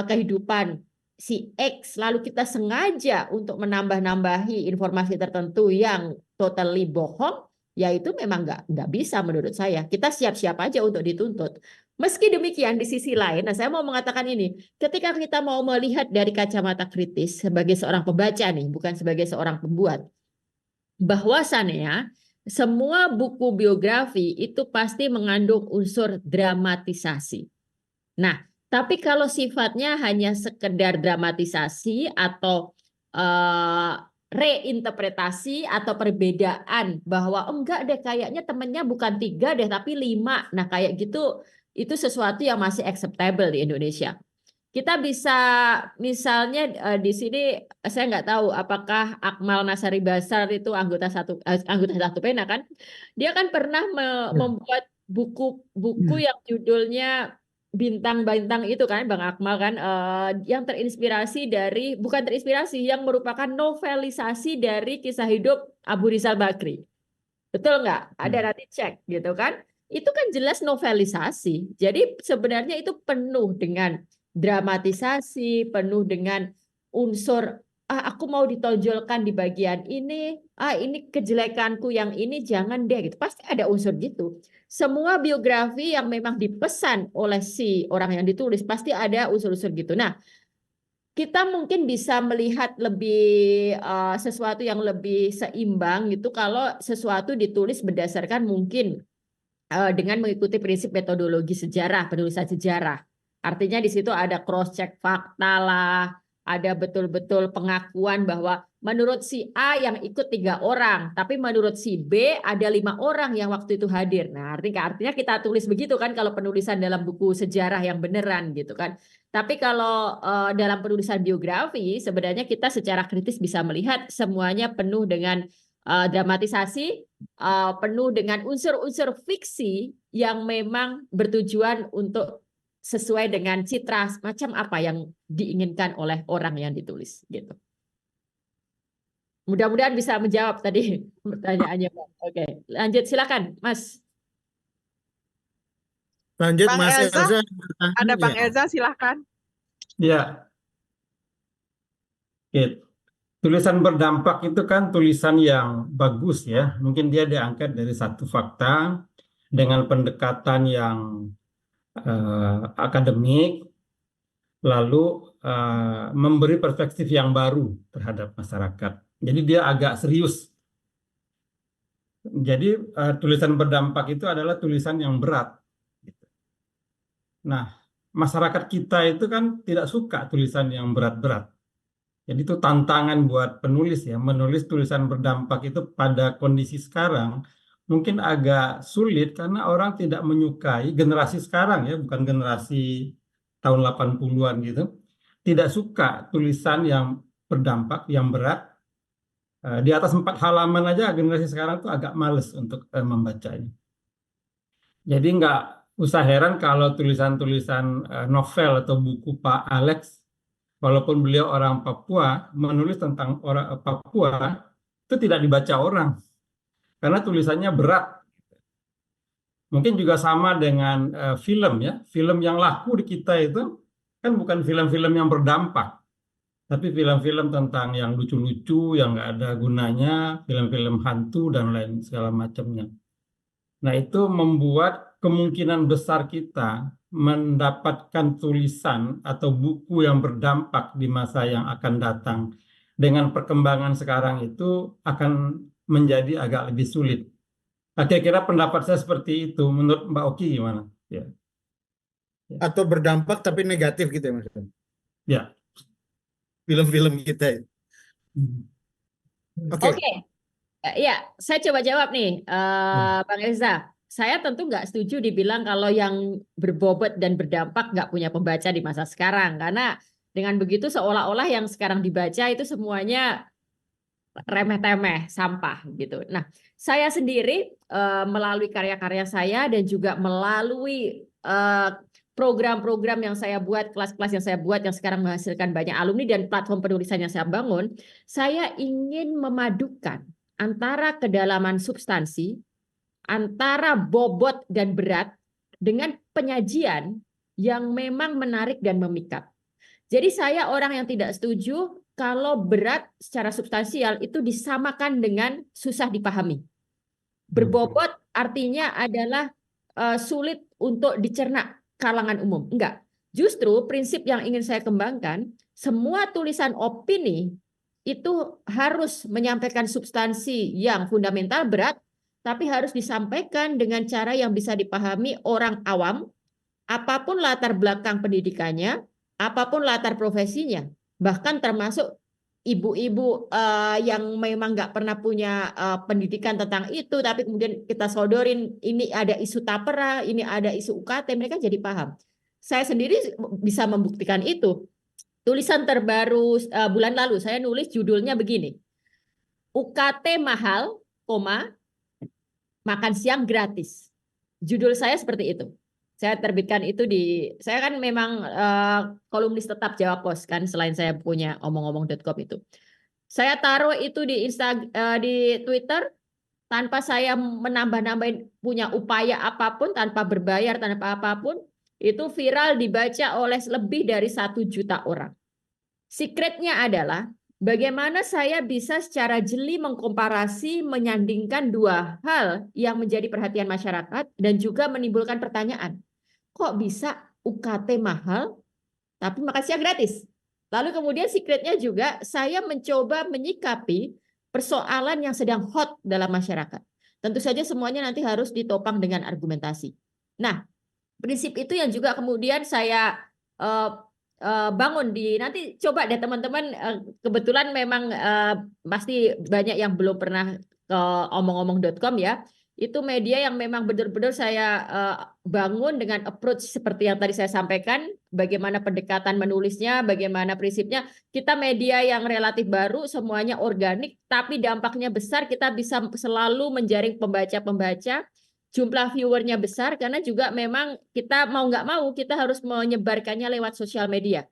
kehidupan si X, lalu kita sengaja untuk menambah-nambahi informasi tertentu yang totally bohong, ya itu memang nggak bisa menurut saya. Kita siap-siap aja untuk dituntut. Meski demikian, di sisi lain, nah saya mau mengatakan ini, ketika kita mau melihat dari kacamata kritis sebagai seorang pembaca nih, bukan sebagai seorang pembuat, bahwasannya semua buku biografi itu pasti mengandung unsur dramatisasi. Nah, tapi kalau sifatnya hanya sekedar dramatisasi atau reinterpretasi atau perbedaan bahwa enggak deh kayaknya temennya bukan 3 deh tapi 5. Nah, kayak gitu itu sesuatu yang masih acceptable di Indonesia. Kita bisa misalnya di sini saya nggak tahu apakah Akmal Nasari Basar itu anggota satu pena kan? Dia kan pernah membuat buku yang judulnya Bintang-Bintang itu kan Bang Akmal kan yang terinspirasi dari yang merupakan novelisasi dari kisah hidup Abu Rizal Bakri. Betul nggak? Ada nanti cek gitu kan? Itu kan jelas novelisasi. Jadi sebenarnya itu penuh dengan dramatisasi, penuh dengan unsur aku mau ditonjolkan di bagian ini, ini kejelekanku yang ini jangan deh gitu. Pasti ada unsur gitu. Semua biografi yang memang dipesan oleh si orang yang ditulis pasti ada unsur-unsur gitu. Nah, kita mungkin bisa melihat lebih sesuatu yang lebih seimbang gitu kalau sesuatu ditulis berdasarkan mungkin dengan mengikuti prinsip metodologi sejarah, penulisan sejarah. Artinya di situ ada cross check fakta lah, ada betul-betul pengakuan bahwa menurut si A yang ikut 3 orang, tapi menurut si B ada 5 orang yang waktu itu hadir. Nah, artinya kita tulis begitu kan kalau penulisan dalam buku sejarah yang beneran gitu kan. Tapi kalau dalam penulisan biografi sebenarnya kita secara kritis bisa melihat semuanya penuh dengan dramatisasi, penuh dengan unsur-unsur fiksi yang memang bertujuan untuk sesuai dengan citra macam apa yang diinginkan oleh orang yang ditulis gitu. Mudah-mudahan bisa menjawab tadi pertanyaannya, Bang. Oke, lanjut silakan, Mas. Lanjut Bang Mas Elza, Elza. ada Bang Elza silahkan. Ya, oke. Tulisan berdampak itu kan tulisan yang bagus ya. Mungkin dia diangkat dari satu fakta dengan pendekatan yang akademik, lalu memberi perspektif yang baru terhadap masyarakat. Jadi dia agak serius. Jadi tulisan berdampak itu adalah tulisan yang berat. Nah, masyarakat kita itu kan tidak suka tulisan yang berat-berat. Jadi itu tantangan buat penulis ya, menulis tulisan berdampak itu pada kondisi sekarang mungkin agak sulit karena orang tidak menyukai, generasi sekarang ya, bukan generasi tahun 80-an gitu, tidak suka tulisan yang berdampak, yang berat. Di atas 4 halaman aja generasi sekarang tuh agak males untuk membacanya. Jadi nggak usah heran kalau tulisan-tulisan novel atau buku Pak Alex, walaupun beliau orang Papua, menulis tentang orang Papua itu tidak dibaca orang karena tulisannya berat. Mungkin juga sama dengan film ya, film yang laku di kita itu kan bukan film-film yang berdampak, tapi film-film tentang yang lucu-lucu, yang nggak ada gunanya, film-film hantu dan lain segala macamnya. Nah, itu membuat kemungkinan besar kita mendapatkan tulisan atau buku yang berdampak di masa yang akan datang dengan perkembangan sekarang itu akan menjadi agak lebih sulit. Nah, kira-kira pendapat saya seperti itu. Menurut Mbak Oki gimana? Ya. Atau berdampak tapi negatif gitu ya Mas? Ya. Film-film kita. Oke. Ya, saya coba jawab nih, Bang Elza. Saya tentu nggak setuju dibilang kalau yang berbobot dan berdampak nggak punya pembaca di masa sekarang. Karena dengan begitu seolah-olah yang sekarang dibaca itu semuanya remeh-temeh, sampah gitu. Nah, saya sendiri melalui karya-karya saya dan juga melalui program-program yang saya buat, kelas-kelas yang saya buat yang sekarang menghasilkan banyak alumni dan platform penulisan yang saya bangun, saya ingin memadukan antara kedalaman substansi, antara bobot dan berat dengan penyajian yang memang menarik dan memikat. Jadi saya orang yang tidak setuju kalau berat secara substansial itu disamakan dengan susah dipahami. Berbobot artinya adalah sulit untuk dicerna kalangan umum. Enggak. Justru prinsip yang ingin saya kembangkan, semua tulisan opini itu harus menyampaikan substansi yang fundamental berat, tapi harus disampaikan dengan cara yang bisa dipahami orang awam, apapun latar belakang pendidikannya, apapun latar profesinya, bahkan termasuk ibu-ibu yang memang nggak pernah punya pendidikan tentang itu, tapi kemudian kita sodorin ini ada isu tapera, ini ada isu UKT, mereka jadi paham. Saya sendiri bisa membuktikan itu. Tulisan terbaru bulan lalu saya nulis judulnya begini, UKT mahal, makan siang gratis. Judul saya seperti itu. Saya terbitkan itu saya kan memang kolumnis tetap Jawa Pos kan, selain saya punya omong-omong.com itu. Saya taruh itu di di Twitter tanpa saya menambah-nambahin punya upaya apapun, tanpa berbayar, tanpa apapun. Itu viral dibaca oleh lebih dari 1 juta orang. Secretnya adalah bagaimana saya bisa secara jeli mengkomparasi, menyandingkan dua hal yang menjadi perhatian masyarakat dan juga menimbulkan pertanyaan. Kok bisa UKT mahal tapi makan siang gratis? Lalu kemudian secretnya juga saya mencoba menyikapi persoalan yang sedang hot dalam masyarakat. Tentu saja semuanya nanti harus ditopang dengan argumentasi. Nah, prinsip itu yang juga kemudian saya bangun nanti coba deh teman-teman, kebetulan memang pasti banyak yang belum pernah ke omong-omong.com ya. Itu media yang memang benar-benar saya bangun dengan approach seperti yang tadi saya sampaikan, bagaimana pendekatan menulisnya, bagaimana prinsipnya. Kita media yang relatif baru, semuanya organik, tapi dampaknya besar, kita bisa selalu menjaring pembaca-pembaca, jumlah viewernya besar, karena juga memang kita mau nggak mau, kita harus menyebarkannya lewat sosial media.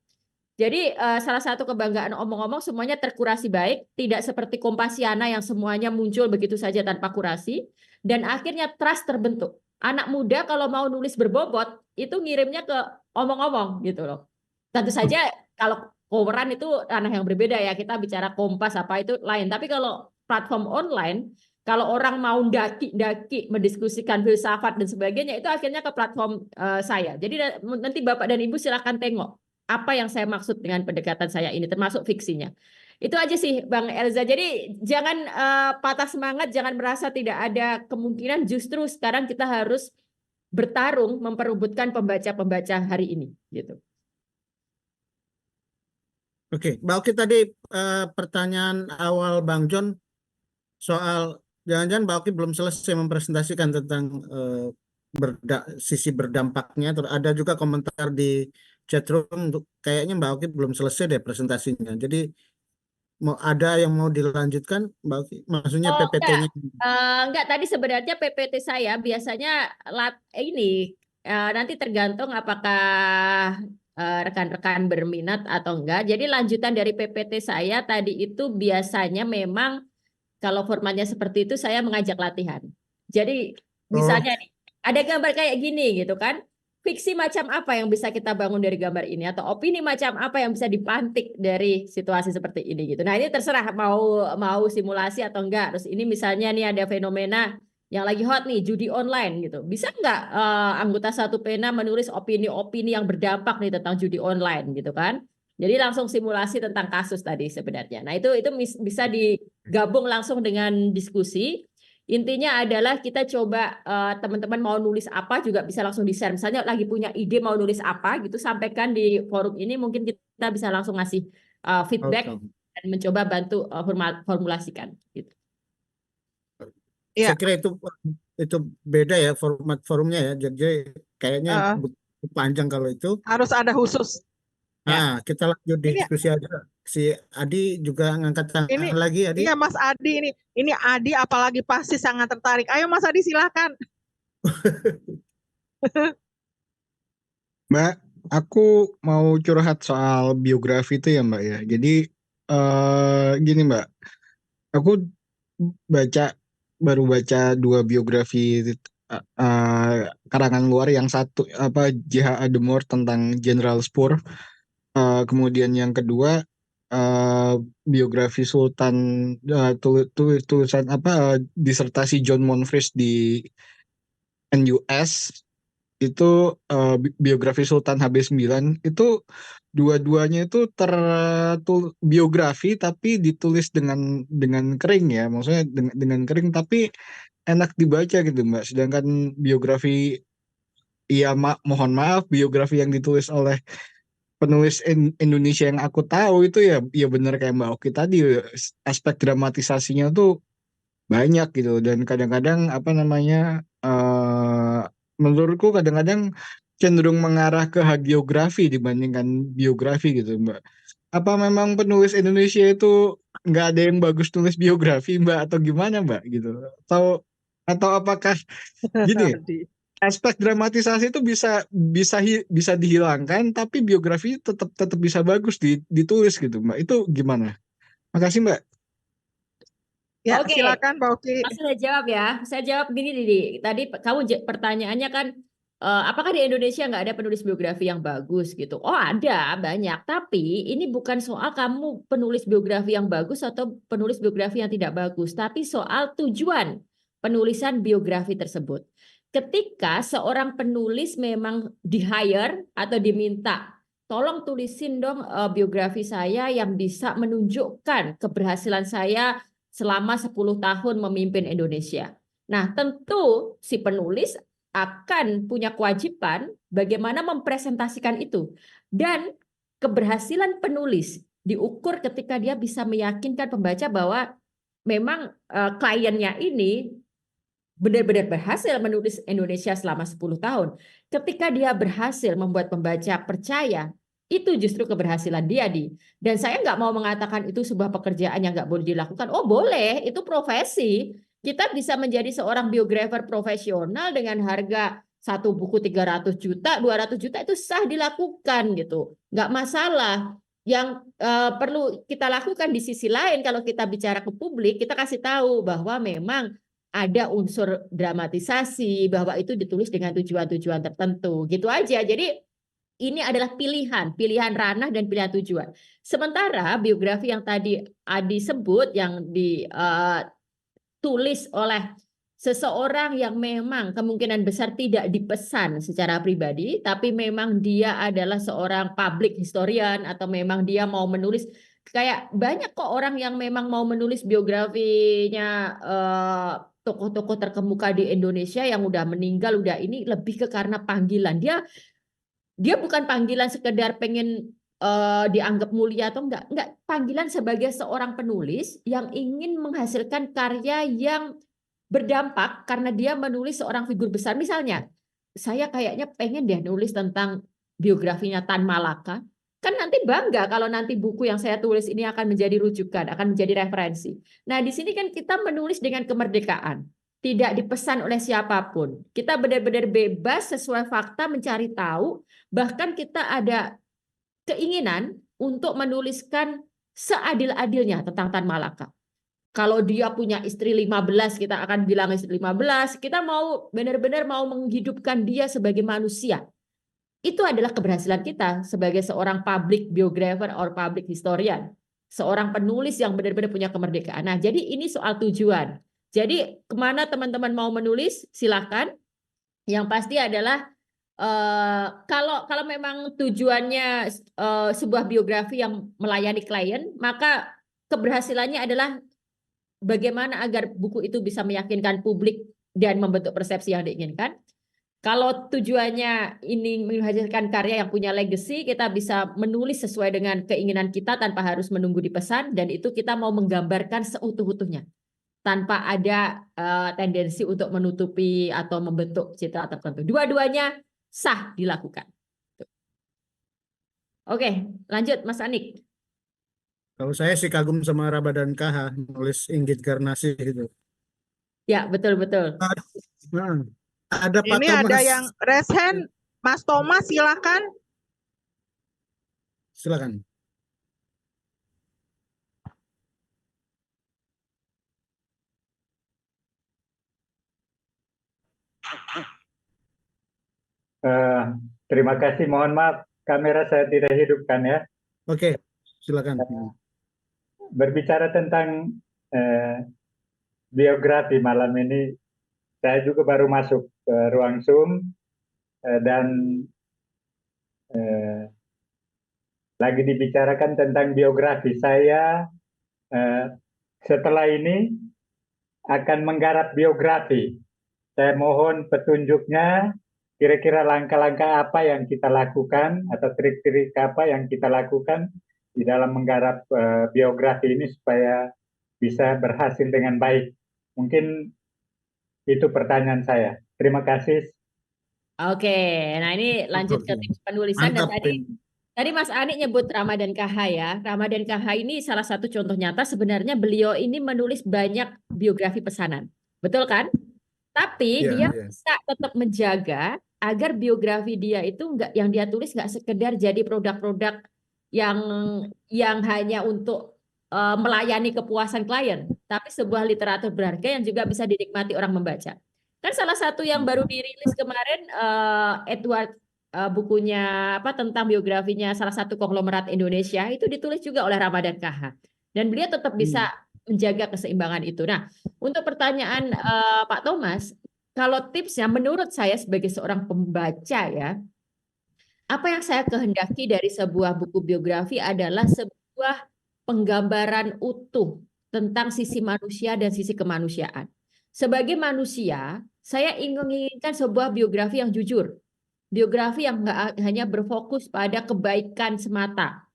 Jadi salah satu kebanggaan omong-omong semuanya terkurasi baik, tidak seperti Kompasiana yang semuanya muncul begitu saja tanpa kurasi, dan akhirnya trust terbentuk. Anak muda kalau mau nulis berbobot, itu ngirimnya ke omong-omong gitu loh. Tentu saja kalau koran itu ranah yang berbeda ya, kita bicara Kompas apa itu lain. Tapi kalau platform online, kalau orang mau daki-daki mendiskusikan filsafat dan sebagainya, itu akhirnya ke platform saya. Jadi nanti Bapak dan Ibu silakan tengok apa yang saya maksud dengan pendekatan saya ini, termasuk fiksinya. Itu aja sih Bang Elza. Jadi jangan patah semangat, jangan merasa tidak ada kemungkinan. Justru sekarang kita harus bertarung memperebutkan pembaca-pembaca hari ini. Gitu. Oke, Mbak Oki tadi pertanyaan awal Bang John soal jangan-jangan Mbak Oki belum selesai mempresentasikan tentang sisi berdampaknya. Terus ada juga komentar di chatroom untuk kayaknya Mbak Oki belum selesai deh presentasinya. Jadi mau ada yang mau dilanjutkan Mbak Oki? Maksudnya PPT-nya? Enggak, tadi sebenarnya PPT saya biasanya nanti tergantung apakah rekan-rekan berminat atau enggak. Jadi lanjutan dari PPT saya tadi itu biasanya memang kalau formatnya seperti itu saya mengajak latihan. Jadi misalnya nih, ada gambar kayak gini gitu kan. Fiksi macam apa yang bisa kita bangun dari gambar ini, atau opini macam apa yang bisa dipantik dari situasi seperti ini gitu. Nah, ini terserah mau simulasi atau enggak. Terus ini misalnya nih ada fenomena yang lagi hot nih, judi online gitu. Bisa enggak anggota satu pena menulis opini-opini yang berdampak nih tentang judi online gitu kan. Jadi langsung simulasi tentang kasus tadi sebenarnya. Nah, itu bisa digabung langsung dengan diskusi. Intinya adalah kita coba teman-teman mau nulis apa juga bisa langsung di-share. Misalnya lagi punya ide mau nulis apa gitu, sampaikan di forum ini, mungkin kita bisa langsung ngasih feedback dan mencoba bantu formulasikan. Gitu. Saya kira itu beda ya format forumnya ya. Jadi kayaknya panjang kalau itu. Harus ada khusus. Nah, kita lanjut diskusi aja. Si Adi juga ngangkat tangan lagi, Adi. Iya, Mas Adi ini. Ini Adi apalagi pasti sangat tertarik. Ayo Mas Adi silakan. Mbak, aku mau curhat soal biografi itu ya Mbak ya. Jadi gini Mbak, aku baru baca 2 biografi karangan luar. Yang satu apa J.H. Ademore tentang Jenderal Spur. Kemudian yang kedua biografi Sultan tulisan disertasi John Monfils di NUS itu biografi Sultan HB9 itu dua-duanya itu biografi tapi ditulis dengan kering ya, maksudnya dengan kering tapi enak dibaca gitu Mbak. Sedangkan biografi mohon maaf, biografi yang ditulis oleh penulis Indonesia yang aku tahu itu ya benar kayak Mbak Oki tadi, aspek dramatisasinya tuh banyak gitu, dan kadang-kadang menurutku kadang-kadang cenderung mengarah ke hagiografi dibandingkan biografi gitu Mbak. Apa memang penulis Indonesia itu nggak ada yang bagus tulis biografi Mbak, atau gimana Mbak gitu? Atau apakah gini, aspek dramatisasi itu bisa dihilangkan tapi biografi tetap bisa bagus ditulis gitu Mbak? Itu gimana? Makasih Mbak. Ya, Oke, silakan Mbak Oki. saya jawab ya. Saya jawab gini, Didi. Tadi kamu pertanyaannya kan, apakah di Indonesia nggak ada penulis biografi yang bagus gitu? Oh ada, banyak. Tapi ini bukan soal kamu penulis biografi yang bagus atau penulis biografi yang tidak bagus, tapi soal tujuan penulisan biografi tersebut. Ketika seorang penulis memang di-hire atau diminta, tolong tulisin dong biografi saya yang bisa menunjukkan keberhasilan saya selama 10 tahun memimpin Indonesia. Nah, tentu si penulis akan punya kewajiban bagaimana mempresentasikan itu. Dan keberhasilan penulis diukur ketika dia bisa meyakinkan pembaca bahwa memang kliennya ini benar-benar berhasil menulis Indonesia selama 10 tahun. Ketika dia berhasil membuat pembaca percaya, itu justru keberhasilan dia, dan saya nggak mau mengatakan itu sebuah pekerjaan yang nggak boleh dilakukan. Oh boleh, itu profesi. Kita bisa menjadi seorang biografer profesional dengan harga satu buku 300 juta, 200 juta itu sah dilakukan gitu, nggak masalah. Yang perlu kita lakukan di sisi lain, kalau kita bicara ke publik, kita kasih tahu bahwa memang ada unsur dramatisasi, bahwa itu ditulis dengan tujuan-tujuan tertentu, gitu aja. Jadi ini adalah pilihan ranah dan pilihan tujuan. Sementara biografi yang tadi Adi sebut yang ditulis oleh seseorang yang memang kemungkinan besar tidak dipesan secara pribadi, tapi memang dia adalah seorang public historian atau memang dia mau menulis, kayak banyak kok orang yang memang mau menulis biografinya tokoh-tokoh terkemuka di Indonesia yang udah meninggal, udah ini lebih ke karena panggilan. Dia bukan panggilan sekedar pengen dianggap mulia atau enggak, panggilan sebagai seorang penulis yang ingin menghasilkan karya yang berdampak karena dia menulis seorang figur besar. Misalnya, saya kayaknya pengen deh nulis tentang biografinya Tan Malaka. Kan nanti bangga kalau nanti buku yang saya tulis ini akan menjadi rujukan, akan menjadi referensi. Nah, di sini kan kita menulis dengan kemerdekaan. Tidak dipesan oleh siapapun. Kita benar-benar bebas sesuai fakta mencari tahu. Bahkan kita ada keinginan untuk menuliskan seadil-adilnya tentang Tan Malaka. Kalau dia punya istri 15, kita akan bilang istri 15. Kita mau benar-benar mau menghidupkan dia sebagai manusia. Itu adalah keberhasilan kita sebagai seorang public biographer or public historian. Seorang penulis yang benar-benar punya kemerdekaan. Nah, jadi ini soal tujuan. Jadi kemana teman-teman mau menulis, silakan. Yang pasti adalah kalau memang tujuannya sebuah biografi yang melayani klien, maka keberhasilannya adalah bagaimana agar buku itu bisa meyakinkan publik dan membentuk persepsi yang diinginkan. Kalau tujuannya ini menghasilkan karya yang punya legacy, kita bisa menulis sesuai dengan keinginan kita tanpa harus menunggu dipesan, dan itu kita mau menggambarkan seutuh-utuhnya tanpa ada tendensi untuk menutupi atau membentuk citra tertentu. Dua-duanya sah dilakukan. Oke, lanjut Mas Anik. Kalau saya sih kagum sama Rabadan KH nulis Inggit Garnasi gitu. Ya, betul-betul. Nah, ada Ini ada yang raise hand, Mas Thomas silakan. Silakan. Terima kasih. Mohon maaf, kamera saya tidak hidupkan ya. Oke, silakan. Berbicara tentang biografi malam ini, saya juga baru masuk ke ruang Zoom dan lagi dibicarakan tentang biografi. Saya setelah ini akan menggarap biografi. Saya mohon petunjuknya, kira-kira langkah-langkah apa yang kita lakukan atau trik-trik apa yang kita lakukan di dalam menggarap biografi ini supaya bisa berhasil dengan baik. Mungkin itu pertanyaan saya. Terima kasih. Oke, nah ini lanjut ke tips penulisan. Dan Mantap. tadi Mas Ani nyebut Ramadan KH ya. Ramadan KH ini salah satu contoh nyata sebenarnya beliau ini menulis banyak biografi pesanan. Betul kan? Tapi dia bisa tetap menjaga agar biografi dia itu enggak, yang dia tulis nggak sekedar jadi produk-produk yang hanya untuk melayani kepuasan klien, tapi sebuah literatur berharga yang juga bisa dinikmati orang membaca. Kan salah satu yang baru dirilis kemarin Edward bukunya tentang biografinya salah satu konglomerat Indonesia itu ditulis juga oleh Ramadan KH. Dan beliau tetap bisa menjaga keseimbangan itu. Nah, untuk pertanyaan Pak Thomas, kalau tipsnya menurut saya sebagai seorang pembaca ya, apa yang saya kehendaki dari sebuah buku biografi adalah sebuah penggambaran utuh tentang sisi manusia dan sisi kemanusiaan. Sebagai manusia, saya menginginkan sebuah biografi yang jujur. Biografi yang nggak hanya berfokus pada kebaikan semata.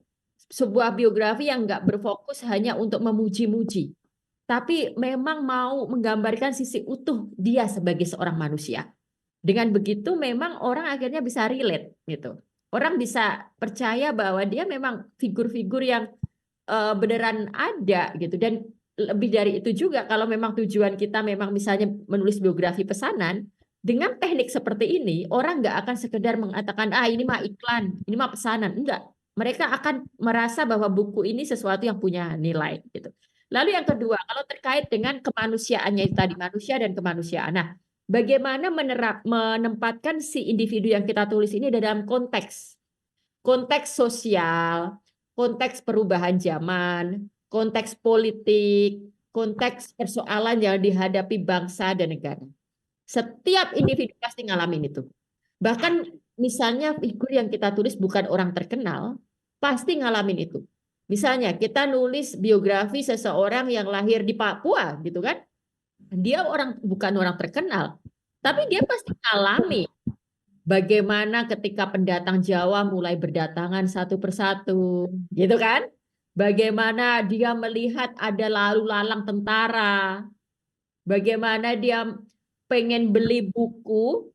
Sebuah biografi yang nggak berfokus hanya untuk memuji-muji. Tapi memang mau menggambarkan sisi utuh dia sebagai seorang manusia. Dengan begitu memang orang akhirnya bisa relate gitu. Orang bisa percaya bahwa dia memang figur-figur yang beneran ada gitu. Dan lebih dari itu juga kalau memang tujuan kita memang misalnya menulis biografi pesanan, dengan teknik seperti ini orang nggak akan sekedar mengatakan ini mah iklan, ini mah pesanan. Enggak. Mereka akan merasa bahwa buku ini sesuatu yang punya nilai gitu. Lalu yang kedua, kalau terkait dengan kemanusiaannya tadi, manusia dan kemanusiaan. Nah, bagaimana menempatkan si individu yang kita tulis ini dalam konteks sosial, konteks perubahan zaman, konteks politik, konteks persoalan yang dihadapi bangsa dan negara. Setiap individu pasti ngalamin itu. Bahkan misalnya figur yang kita tulis bukan orang terkenal, pasti ngalamin itu. Misalnya kita nulis biografi seseorang yang lahir di Papua gitu kan. Dia bukan orang terkenal, tapi dia pasti alami bagaimana ketika pendatang Jawa mulai berdatangan satu persatu, gitu kan? Bagaimana dia melihat ada lalu lalang tentara, bagaimana dia pengen beli buku,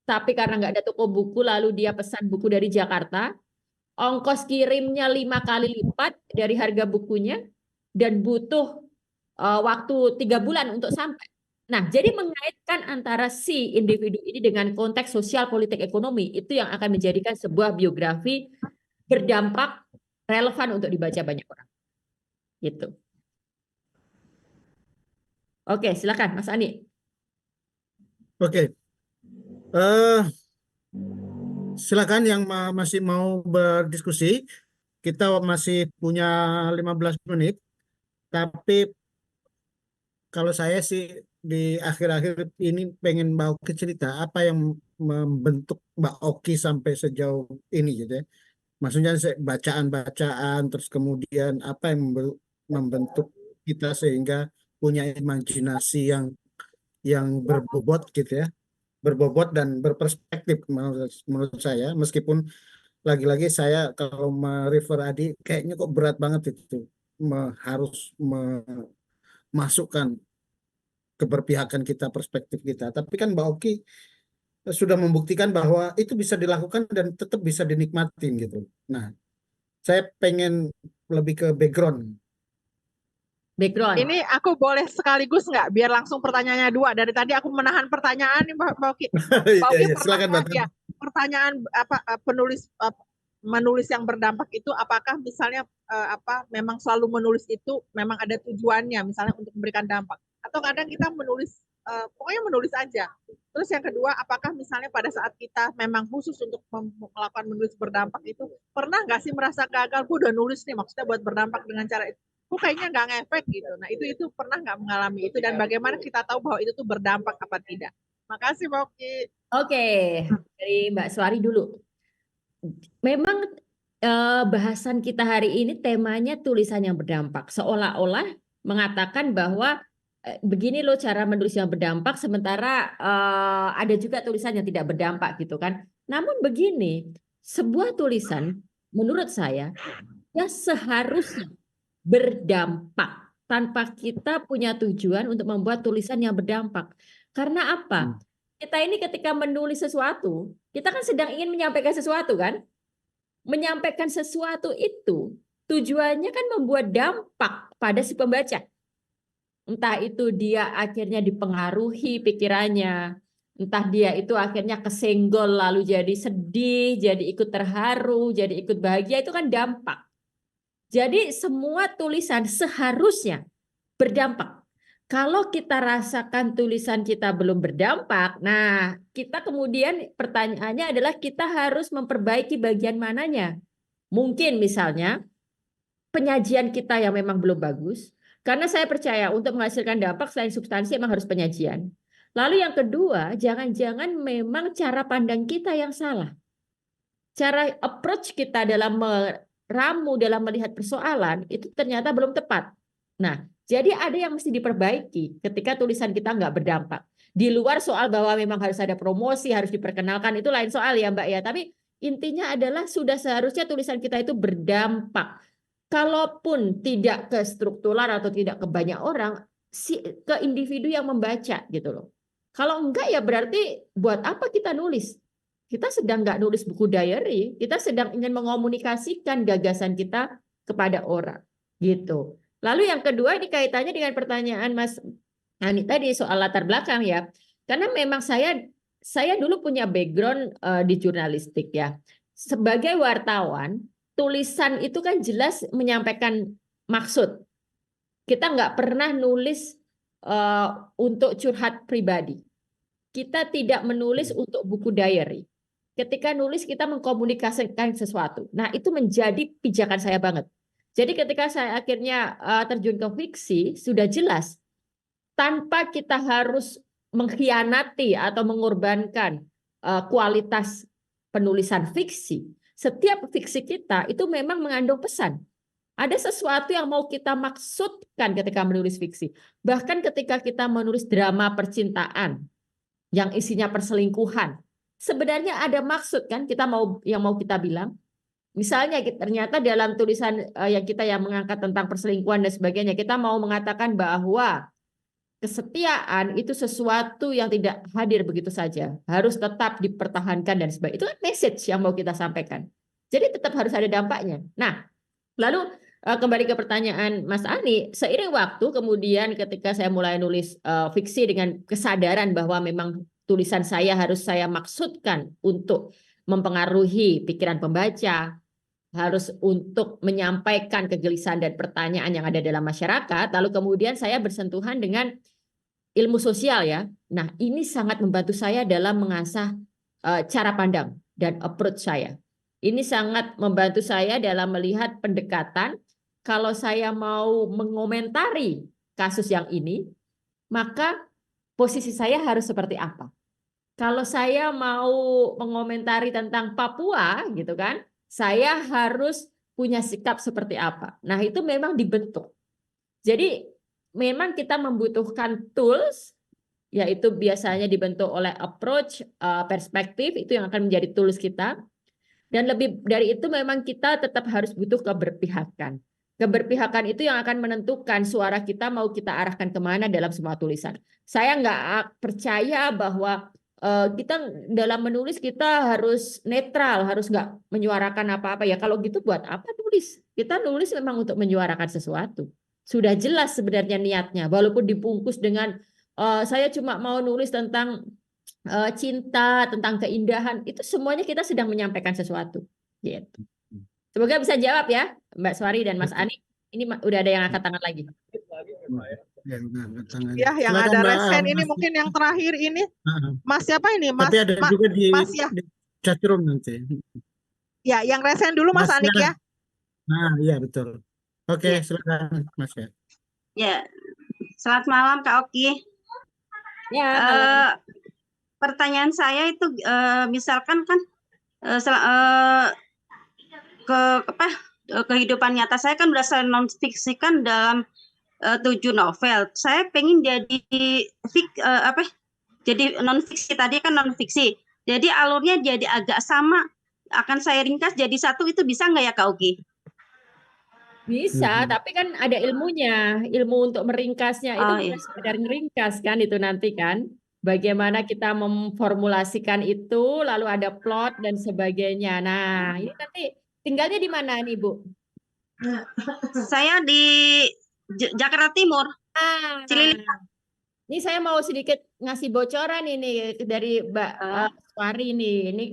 tapi karena nggak ada toko buku, lalu dia pesan buku dari Jakarta, ongkos kirimnya 5 kali lipat dari harga bukunya, dan butuh waktu 3 bulan untuk sampai. Nah, jadi mengaitkan antara si individu ini dengan konteks sosial, politik, ekonomi, itu yang akan menjadikan sebuah biografi berdampak relevan untuk dibaca banyak orang. Gitu. Oke, silakan Mas Ani. Oke. Silakan yang masih mau berdiskusi. Kita masih punya 15 menit. Tapi kalau saya sih di akhir-akhir ini pengen Mbak Oki cerita apa yang membentuk Mbak Oki sampai sejauh ini gitu ya. Maksudnya bacaan-bacaan, terus kemudian apa yang membentuk kita sehingga punya imajinasi yang berbobot gitu ya. Berbobot dan berperspektif menurut saya, meskipun lagi-lagi saya kalau merefer Adi kayaknya kok berat banget itu harus memasukkan keberpihakan kita, perspektif kita. Tapi kan Mbak Oki sudah membuktikan bahwa itu bisa dilakukan dan tetap bisa dinikmatin gitu. Nah, saya pengen lebih ke background. Ini aku boleh sekaligus nggak? Biar langsung pertanyaannya 2. Dari tadi aku menahan pertanyaan nih Mbak Oki. Mbak Oki, Silakan Mbak. pertanyaan menulis yang berdampak itu apakah misalnya memang selalu menulis itu memang ada tujuannya misalnya untuk memberikan dampak atau kadang kita menulis pokoknya menulis aja. Terus yang kedua, apakah misalnya pada saat kita memang khusus untuk melakukan menulis berdampak itu pernah nggak sih merasa gagal? Gue udah nulis nih maksudnya buat berdampak dengan cara itu. Kok kayaknya nggak ngefek gitu. Nah itu pernah nggak mengalami itu dan bagaimana kita tahu bahwa itu tuh berdampak apa tidak? Makasih Mbak Oki. Oke, dari Mbak Suari dulu. Memang bahasan kita hari ini temanya tulisan yang berdampak. Seolah-olah mengatakan bahwa begini loh cara menulis yang berdampak, sementara ada juga tulisan yang tidak berdampak gitu kan. Namun begini, sebuah tulisan menurut saya ya seharusnya berdampak tanpa kita punya tujuan untuk membuat tulisan yang berdampak. Karena apa? Kita ini ketika menulis sesuatu, kita kan sedang ingin menyampaikan sesuatu kan? Menyampaikan sesuatu itu tujuannya kan membuat dampak pada si pembaca. Entah itu dia akhirnya dipengaruhi pikirannya, entah dia itu akhirnya kesenggol lalu jadi sedih, jadi ikut terharu, jadi ikut bahagia, itu kan dampak. Jadi semua tulisan seharusnya berdampak. Kalau kita rasakan tulisan kita belum berdampak, nah kita kemudian pertanyaannya adalah kita harus memperbaiki bagian mananya. Mungkin misalnya penyajian kita yang memang belum bagus, karena saya percaya untuk menghasilkan dampak selain substansi memang harus penyajian. Lalu yang kedua, jangan-jangan memang cara pandang kita yang salah. Cara approach kita dalam meramu, dalam melihat persoalan, itu ternyata belum tepat. Nah, jadi ada yang mesti diperbaiki ketika tulisan kita nggak berdampak. Di luar soal bahwa memang harus ada promosi, harus diperkenalkan, itu lain soal ya Mbak ya. Tapi intinya adalah sudah seharusnya tulisan kita itu berdampak. Kalaupun tidak ke struktural atau tidak ke banyak orang, ke individu yang membaca gitu loh. Kalau enggak ya berarti buat apa kita nulis? Kita sedang nggak nulis buku diary, kita sedang ingin mengomunikasikan gagasan kita kepada orang gitu. Lalu yang kedua ini kaitannya dengan pertanyaan Mas Ani tadi soal latar belakang ya. Karena memang saya dulu punya background di jurnalistik ya. Sebagai wartawan, tulisan itu kan jelas menyampaikan maksud. Kita nggak pernah nulis untuk curhat pribadi. Kita tidak menulis untuk buku diary. Ketika nulis kita mengkomunikasikan sesuatu. Nah itu menjadi pijakan saya banget. Jadi ketika saya akhirnya terjun ke fiksi, sudah jelas. Tanpa kita harus mengkhianati atau mengorbankan kualitas penulisan fiksi. Setiap fiksi kita itu memang mengandung pesan. Ada sesuatu yang mau kita maksudkan ketika menulis fiksi. Bahkan ketika kita menulis drama percintaan yang isinya perselingkuhan, sebenarnya ada maksud kan yang mau kita bilang. Misalnya ternyata dalam tulisan yang kita yang mengangkat tentang perselingkuhan dan sebagainya, kita mau mengatakan bahwa kesetiaan itu sesuatu yang tidak hadir begitu saja, harus tetap dipertahankan dan sebagainya. Itu kan message yang mau kita sampaikan. Jadi tetap harus ada dampaknya. Nah, lalu kembali ke pertanyaan Mas Ani, seiring waktu kemudian ketika saya mulai nulis fiksi dengan kesadaran bahwa memang tulisan saya harus saya maksudkan untuk mempengaruhi pikiran pembaca, harus untuk menyampaikan kegelisahan dan pertanyaan yang ada dalam masyarakat, lalu kemudian saya bersentuhan dengan ilmu sosial ya. Nah, ini sangat membantu saya dalam mengasah cara pandang dan approach saya. Ini sangat membantu saya dalam melihat pendekatan. Kalau saya mau mengomentari kasus yang ini, maka posisi saya harus seperti apa? Kalau saya mau mengomentari tentang Papua gitu kan, saya harus punya sikap seperti apa. Nah, itu memang dibentuk. Jadi memang kita membutuhkan tools, yaitu biasanya dibentuk oleh approach, perspektif, itu yang akan menjadi tools kita. Dan lebih dari itu memang kita tetap harus butuh keberpihakan. Keberpihakan itu yang akan menentukan suara kita mau kita arahkan kemana dalam semua tulisan. Saya nggak percaya bahwa kita dalam menulis kita harus netral, harus nggak menyuarakan apa-apa ya. Kalau gitu buat apa tulis? Kita nulis memang untuk menyuarakan sesuatu. Sudah jelas sebenarnya niatnya, walaupun dibungkus dengan saya cuma mau nulis tentang cinta, tentang keindahan, itu semuanya kita sedang menyampaikan sesuatu. Gitu. Semoga bisa jawab ya, Mbak Swari dan Mas Anik. Ini udah ada yang angkat tangan lagi. Ya, angkat tangannya. Ya, yang Silakan ada Mbak, resen ini Mas. mungkin yang terakhir ini. Mas siapa ini? Mas, Tapi ada juga Mas ya. di chatroom nanti. Ya, yang resen dulu Mas Mas Anik ya. Nah, iya betul. Oke, Ya. silakan Mas ya. Ya, selamat malam Kak Oki. Ya, malam. Pertanyaan saya itu misalkan kan kehidupan nyata saya kan udah saya non fiksikan dalam 7 novel. Saya pengen jadi jadi non fiksi, tadi kan non fiksi. Jadi alurnya jadi agak sama, akan saya ringkas jadi satu, itu bisa nggak ya Kak Oki? Bisa, tapi kan ada ilmunya, ilmu untuk meringkasnya itu bukan Iya. sekedar meringkas kan itu nanti kan. Bagaimana kita memformulasikan itu, lalu ada plot dan sebagainya. Nah, ini nanti tinggalnya di mana nih, Bu? Saya di Jakarta Timur, Cililitan. Ini saya mau sedikit ngasih bocoran ini dari Mbak Swari ini. Ini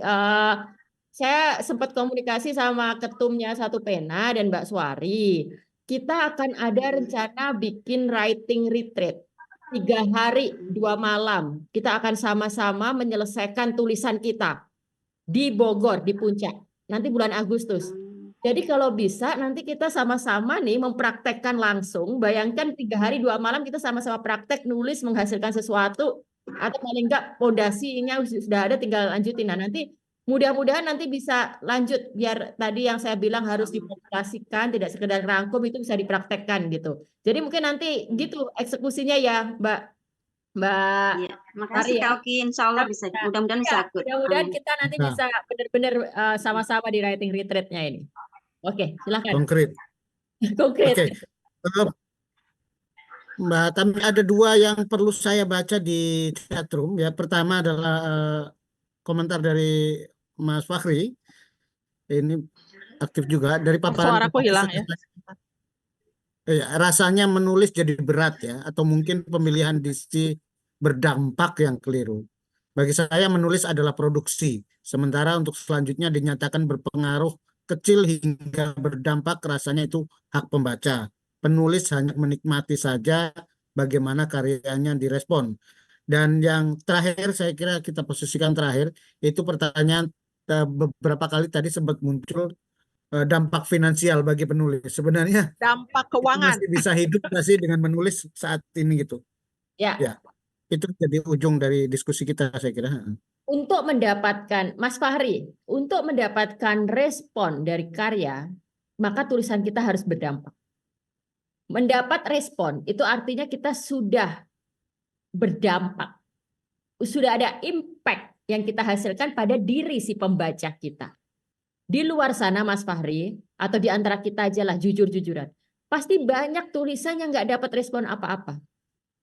saya sempat komunikasi sama ketumnya Satu Pena dan Mbak Swari. Kita akan ada rencana bikin writing retreat. 3 hari 2 malam. Kita akan sama-sama menyelesaikan tulisan kita di Bogor, di Puncak. Nanti bulan Agustus. Jadi kalau bisa nanti kita sama-sama nih mempraktekkan langsung. Bayangkan 3 hari 2 malam kita sama-sama praktek nulis menghasilkan sesuatu. Atau paling enggak pondasinya sudah ada tinggal lanjutin. Nah nanti mudah-mudahan nanti bisa lanjut. Biar tadi yang saya bilang harus dipopulasikan, tidak sekedar rangkum, itu bisa dipraktekkan gitu. Jadi mungkin nanti gitu eksekusinya ya Mbak Iya, makasih Ari ya. Kak Oki, insya Allah bisa, mudah-mudahan bisa ikut. Mudah-mudahan Amin. kita nanti bisa benar-benar sama-sama di writing retreat-nya ini. Oke, silakan. Konkret. Konkret. Oke. Mbak Tami, ada 2 yang perlu saya baca di chatroom ya. Pertama adalah komentar dari Mas Fakhri. Ini aktif juga dari paparan. Suaraku hilang ya. Ya, rasanya menulis jadi berat ya, atau mungkin pemilihan diksi berdampak yang keliru. Bagi saya menulis adalah produksi, sementara untuk selanjutnya dinyatakan berpengaruh kecil hingga berdampak, rasanya itu hak pembaca. Penulis hanya menikmati saja bagaimana karyanya direspon. Dan yang terakhir, saya kira kita posisikan terakhir, itu pertanyaan beberapa kali tadi sempat muncul, dampak finansial bagi penulis. Sebenarnya dampak keuangan masih bisa hidup nggak sih dengan menulis saat ini gitu? Ya. Ya, itu jadi ujung dari diskusi kita, saya kira. Untuk mendapatkan, Mas Fahri, untuk mendapatkan respon dari karya, maka tulisan kita harus berdampak. Mendapat respon, itu artinya kita sudah berdampak. Sudah ada impact yang kita hasilkan pada diri si pembaca kita. Di luar sana Mas Fahri, atau di antara kita aja lah jujur-jujuran, pasti banyak tulisan yang nggak dapat respon apa-apa.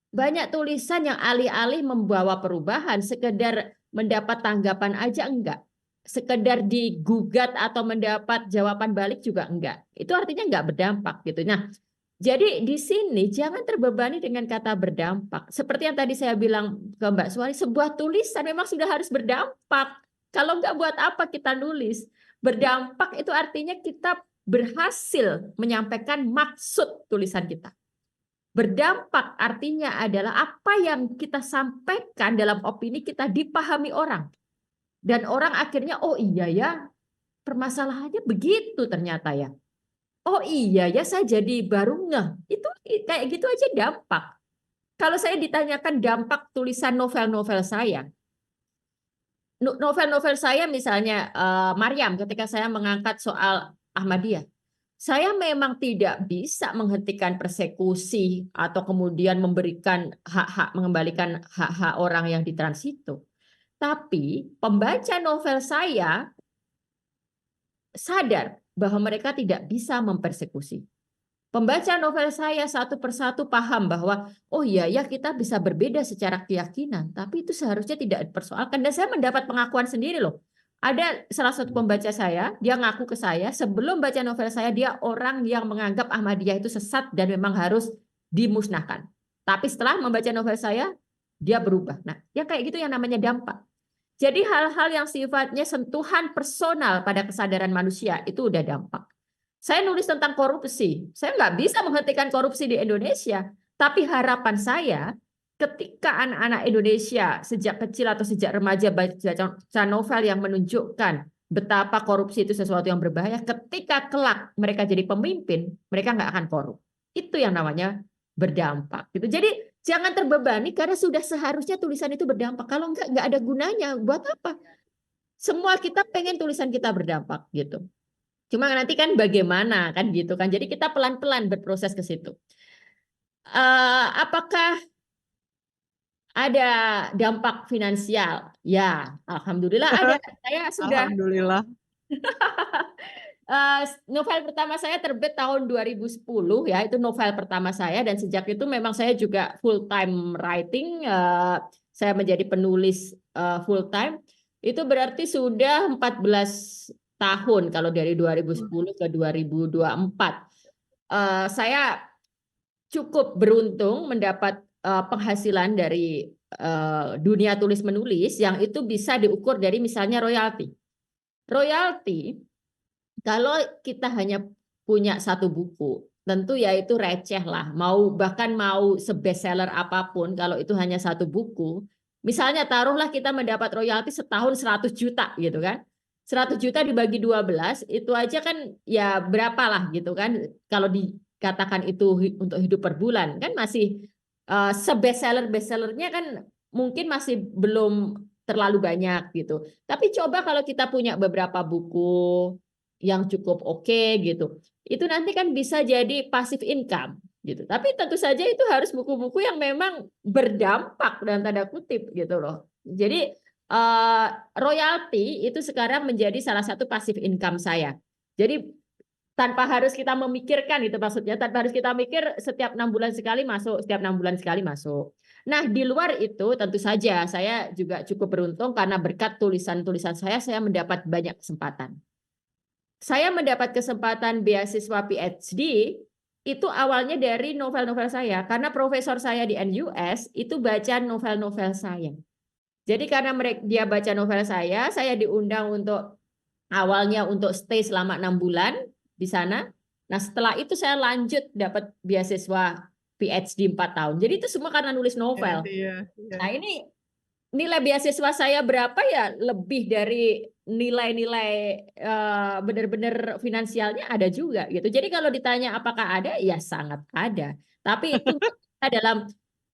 Banyak tulisan yang alih-alih membawa perubahan, sekedar mendapat tanggapan aja enggak. Sekedar digugat atau mendapat jawaban balik juga enggak. Itu artinya enggak berdampak gitu. Nah, jadi di sini jangan terbebani dengan kata berdampak. Seperti yang tadi saya bilang ke Mbak Swari, sebuah tulisan memang sudah harus berdampak. Kalau enggak, buat apa kita nulis? Berdampak itu artinya kita berhasil menyampaikan maksud tulisan kita. Berdampak artinya adalah apa yang kita sampaikan dalam opini kita dipahami orang. Dan orang akhirnya, oh iya ya, permasalahannya begitu ternyata ya. Oh iya ya, saya jadi baru ngeh. Itu kayak gitu aja dampak. Kalau saya ditanyakan dampak tulisan novel-novel saya. Novel-novel saya misalnya Maryam, ketika saya mengangkat soal Ahmadiyah. Saya memang tidak bisa menghentikan persekusi atau kemudian memberikan hak-hak, mengembalikan hak-hak orang yang ditransito. Tapi pembaca novel saya sadar bahwa mereka tidak bisa mempersekusi. Pembaca novel saya satu persatu paham bahwa oh iya ya, kita bisa berbeda secara keyakinan, tapi itu seharusnya tidak dipersoalkan. Dan saya mendapat pengakuan sendiri loh. Ada salah satu pembaca saya, dia ngaku ke saya, sebelum baca novel saya, dia orang yang menganggap Ahmadiyah itu sesat dan memang harus dimusnahkan. Tapi setelah membaca novel saya, dia berubah. Nah, yang kayak gitu yang namanya dampak. Jadi hal-hal yang sifatnya sentuhan personal pada kesadaran manusia itu udah dampak. Saya nulis tentang korupsi. Saya nggak bisa menghentikan korupsi di Indonesia. Tapi harapan saya ketika anak-anak Indonesia sejak kecil atau sejak remaja baca novel yang menunjukkan betapa korupsi itu sesuatu yang berbahaya, ketika kelak mereka jadi pemimpin, mereka nggak akan korup. Itu yang namanya berdampak. Gitu. Jadi jangan terbebani karena sudah seharusnya tulisan itu berdampak. Kalau nggak ada gunanya. Buat apa? Semua kita pengen tulisan kita berdampak gitu. Cuma nanti kan bagaimana kan gitu kan. Jadi kita pelan-pelan berproses ke situ. Apakah ada dampak finansial? Ya, alhamdulillah ada. Saya sudah Alhamdulillah. novel pertama saya terbit tahun 2010 ya, itu novel pertama saya dan sejak itu memang saya juga full time writing, saya menjadi penulis full time. Itu berarti sudah 14 tahun kalau dari 2010 ke 2024. Saya cukup beruntung mendapat penghasilan dari dunia tulis menulis yang itu bisa diukur dari misalnya royalti. Royalti kalau kita hanya punya satu buku, tentu ya itu receh lah. Bahkan mau sebestseller apapun, kalau itu hanya satu buku, misalnya taruhlah kita mendapat royalti setahun 100 juta gitu kan. 100 juta dibagi 12, itu aja kan ya berapa lah gitu kan. Kalau dikatakan itu untuk hidup per bulan, kan masih sebestsellernya kan mungkin masih belum terlalu banyak gitu. Tapi coba kalau kita punya beberapa buku yang cukup oke gitu, itu nanti kan bisa jadi passive income gitu. Tapi tentu saja itu harus buku-buku yang memang berdampak dan tanda kutip gitu loh. Jadi royalti itu sekarang menjadi salah satu passive income saya. Jadi tanpa harus kita memikirkan itu maksudnya, tanpa harus kita mikir setiap 6 bulan sekali masuk, setiap 6 bulan sekali masuk. Nah, di luar itu tentu saja saya juga cukup beruntung karena berkat tulisan-tulisan saya mendapat banyak kesempatan. Saya mendapat kesempatan beasiswa PhD itu awalnya dari novel-novel saya karena profesor saya di NUS itu baca novel-novel saya. Jadi karena dia baca novel saya diundang untuk awalnya untuk stay selama 6 bulan di sana. Nah, setelah itu saya lanjut dapat beasiswa PhD 4 tahun. Jadi itu semua karena nulis novel. Nah, ini nilai beasiswa saya berapa ya? Lebih dari nilai-nilai benar-benar finansialnya ada juga gitu. Jadi kalau ditanya apakah ada, ya sangat ada. Tapi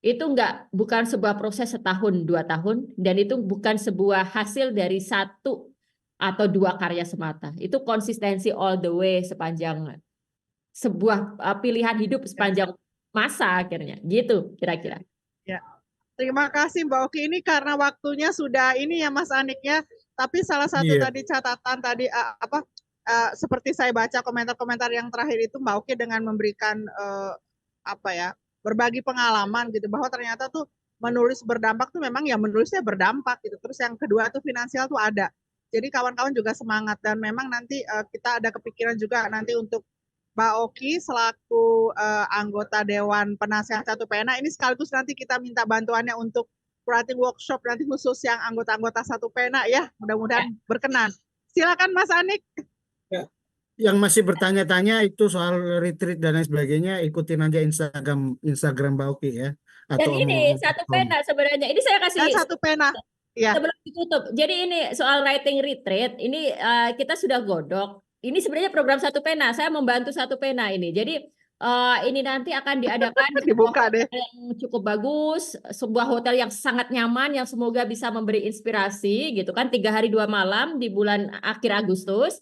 itu bukan sebuah proses setahun 2 tahun dan itu bukan sebuah hasil dari 1 atau 2 karya semata. Itu konsistensi all the way sepanjang sebuah pilihan hidup sepanjang masa akhirnya. Gitu kira-kira. Ya. Terima kasih Mbak Oki, ini karena waktunya sudah ini ya Mas Anik ya. Tapi salah satu tadi catatan tadi seperti saya baca komentar-komentar yang terakhir itu Mbak Oki dengan memberikan berbagi pengalaman gitu bahwa ternyata tuh menulis berdampak tuh memang ya menulisnya berdampak gitu. Terus yang kedua tuh finansial tuh ada. Jadi kawan-kawan juga semangat dan memang nanti kita ada kepikiran juga nanti untuk Mbak Oki selaku anggota Dewan Penasehat Satu Pena ini sekaligus nanti kita minta bantuannya untuk writing workshop nanti khusus yang anggota-anggota Satu Pena ya, mudah-mudahan berkenan. Silakan Mas Anik. Ya. Yang masih bertanya-tanya itu soal retreat dan lain sebagainya, ikutin aja Instagram Mbak Oki ya. Dan ini Satu Pena sebenarnya, ini saya kasih Satu Pena. Ya. Sebelum ditutup. Jadi ini soal writing retreat, ini kita sudah godok. Ini sebenarnya program Satu Pena. Saya membantu Satu Pena ini. Jadi ini nanti akan diadakan dibuka deh yang cukup bagus, sebuah hotel yang sangat nyaman yang semoga bisa memberi inspirasi gitu kan. 3 hari 2 malam di bulan akhir Agustus.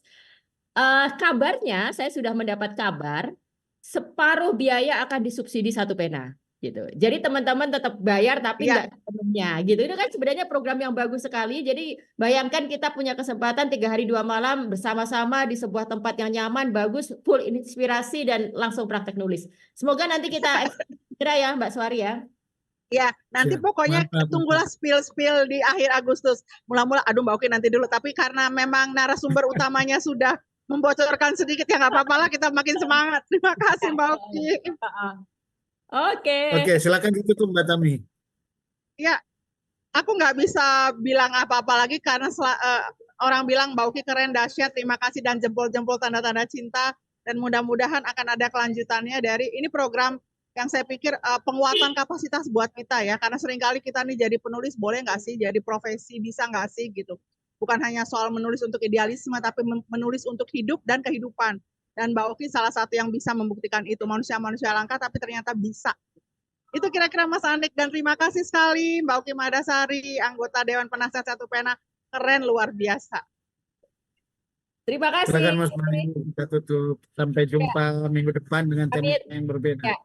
Kabarnya saya sudah mendapat kabar separuh biaya akan disubsidi Satu Pena gitu. Jadi teman-teman tetap bayar tapi nggak sepenuhnya gitu. Itu kan sebenarnya program yang bagus sekali. Jadi bayangkan kita punya kesempatan 3 hari 2 malam bersama-sama di sebuah tempat yang nyaman, bagus, full inspirasi dan langsung praktek nulis. Semoga nanti kita segera ya Mbak Swari ya. Ya, nanti pokoknya tunggulah spill di akhir Agustus. Mula-mula, aduh Mbak Oki nanti dulu. Tapi karena memang narasumber utamanya sudah membocorkan sedikit, ya nggak apa-apa lah, kita makin semangat. Terima kasih Mbak Oki. Oke. Oke, silakan ditutup Mbak Tami. Ya, aku nggak bisa bilang apa-apa lagi karena orang bilang Mbak Uki keren, dahsyat, terima kasih dan jempol-jempol tanda-tanda cinta, dan mudah-mudahan akan ada kelanjutannya dari ini program yang saya pikir penguatan kapasitas buat kita ya, karena seringkali kita nih jadi penulis boleh nggak sih, jadi profesi bisa nggak sih gitu. Bukan hanya soal menulis untuk idealisme, tapi menulis untuk hidup dan kehidupan. Dan Mbak Uki salah satu yang bisa membuktikan itu, manusia-manusia langka tapi ternyata bisa. Itu kira-kira Mas Anik, dan terima kasih sekali Mbak Uki Madasari, anggota Dewan Penasihat Satu Pena, keren luar biasa. Terima kasih. Silakan Mas Mani, kita tutup. Sampai jumpa minggu depan dengan tema Amin. yang berbeda. Ya.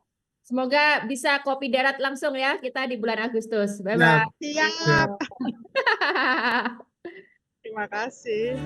Semoga bisa kopi darat langsung ya kita di bulan Agustus. Siap. Bye-bye. Siap. Terima kasih.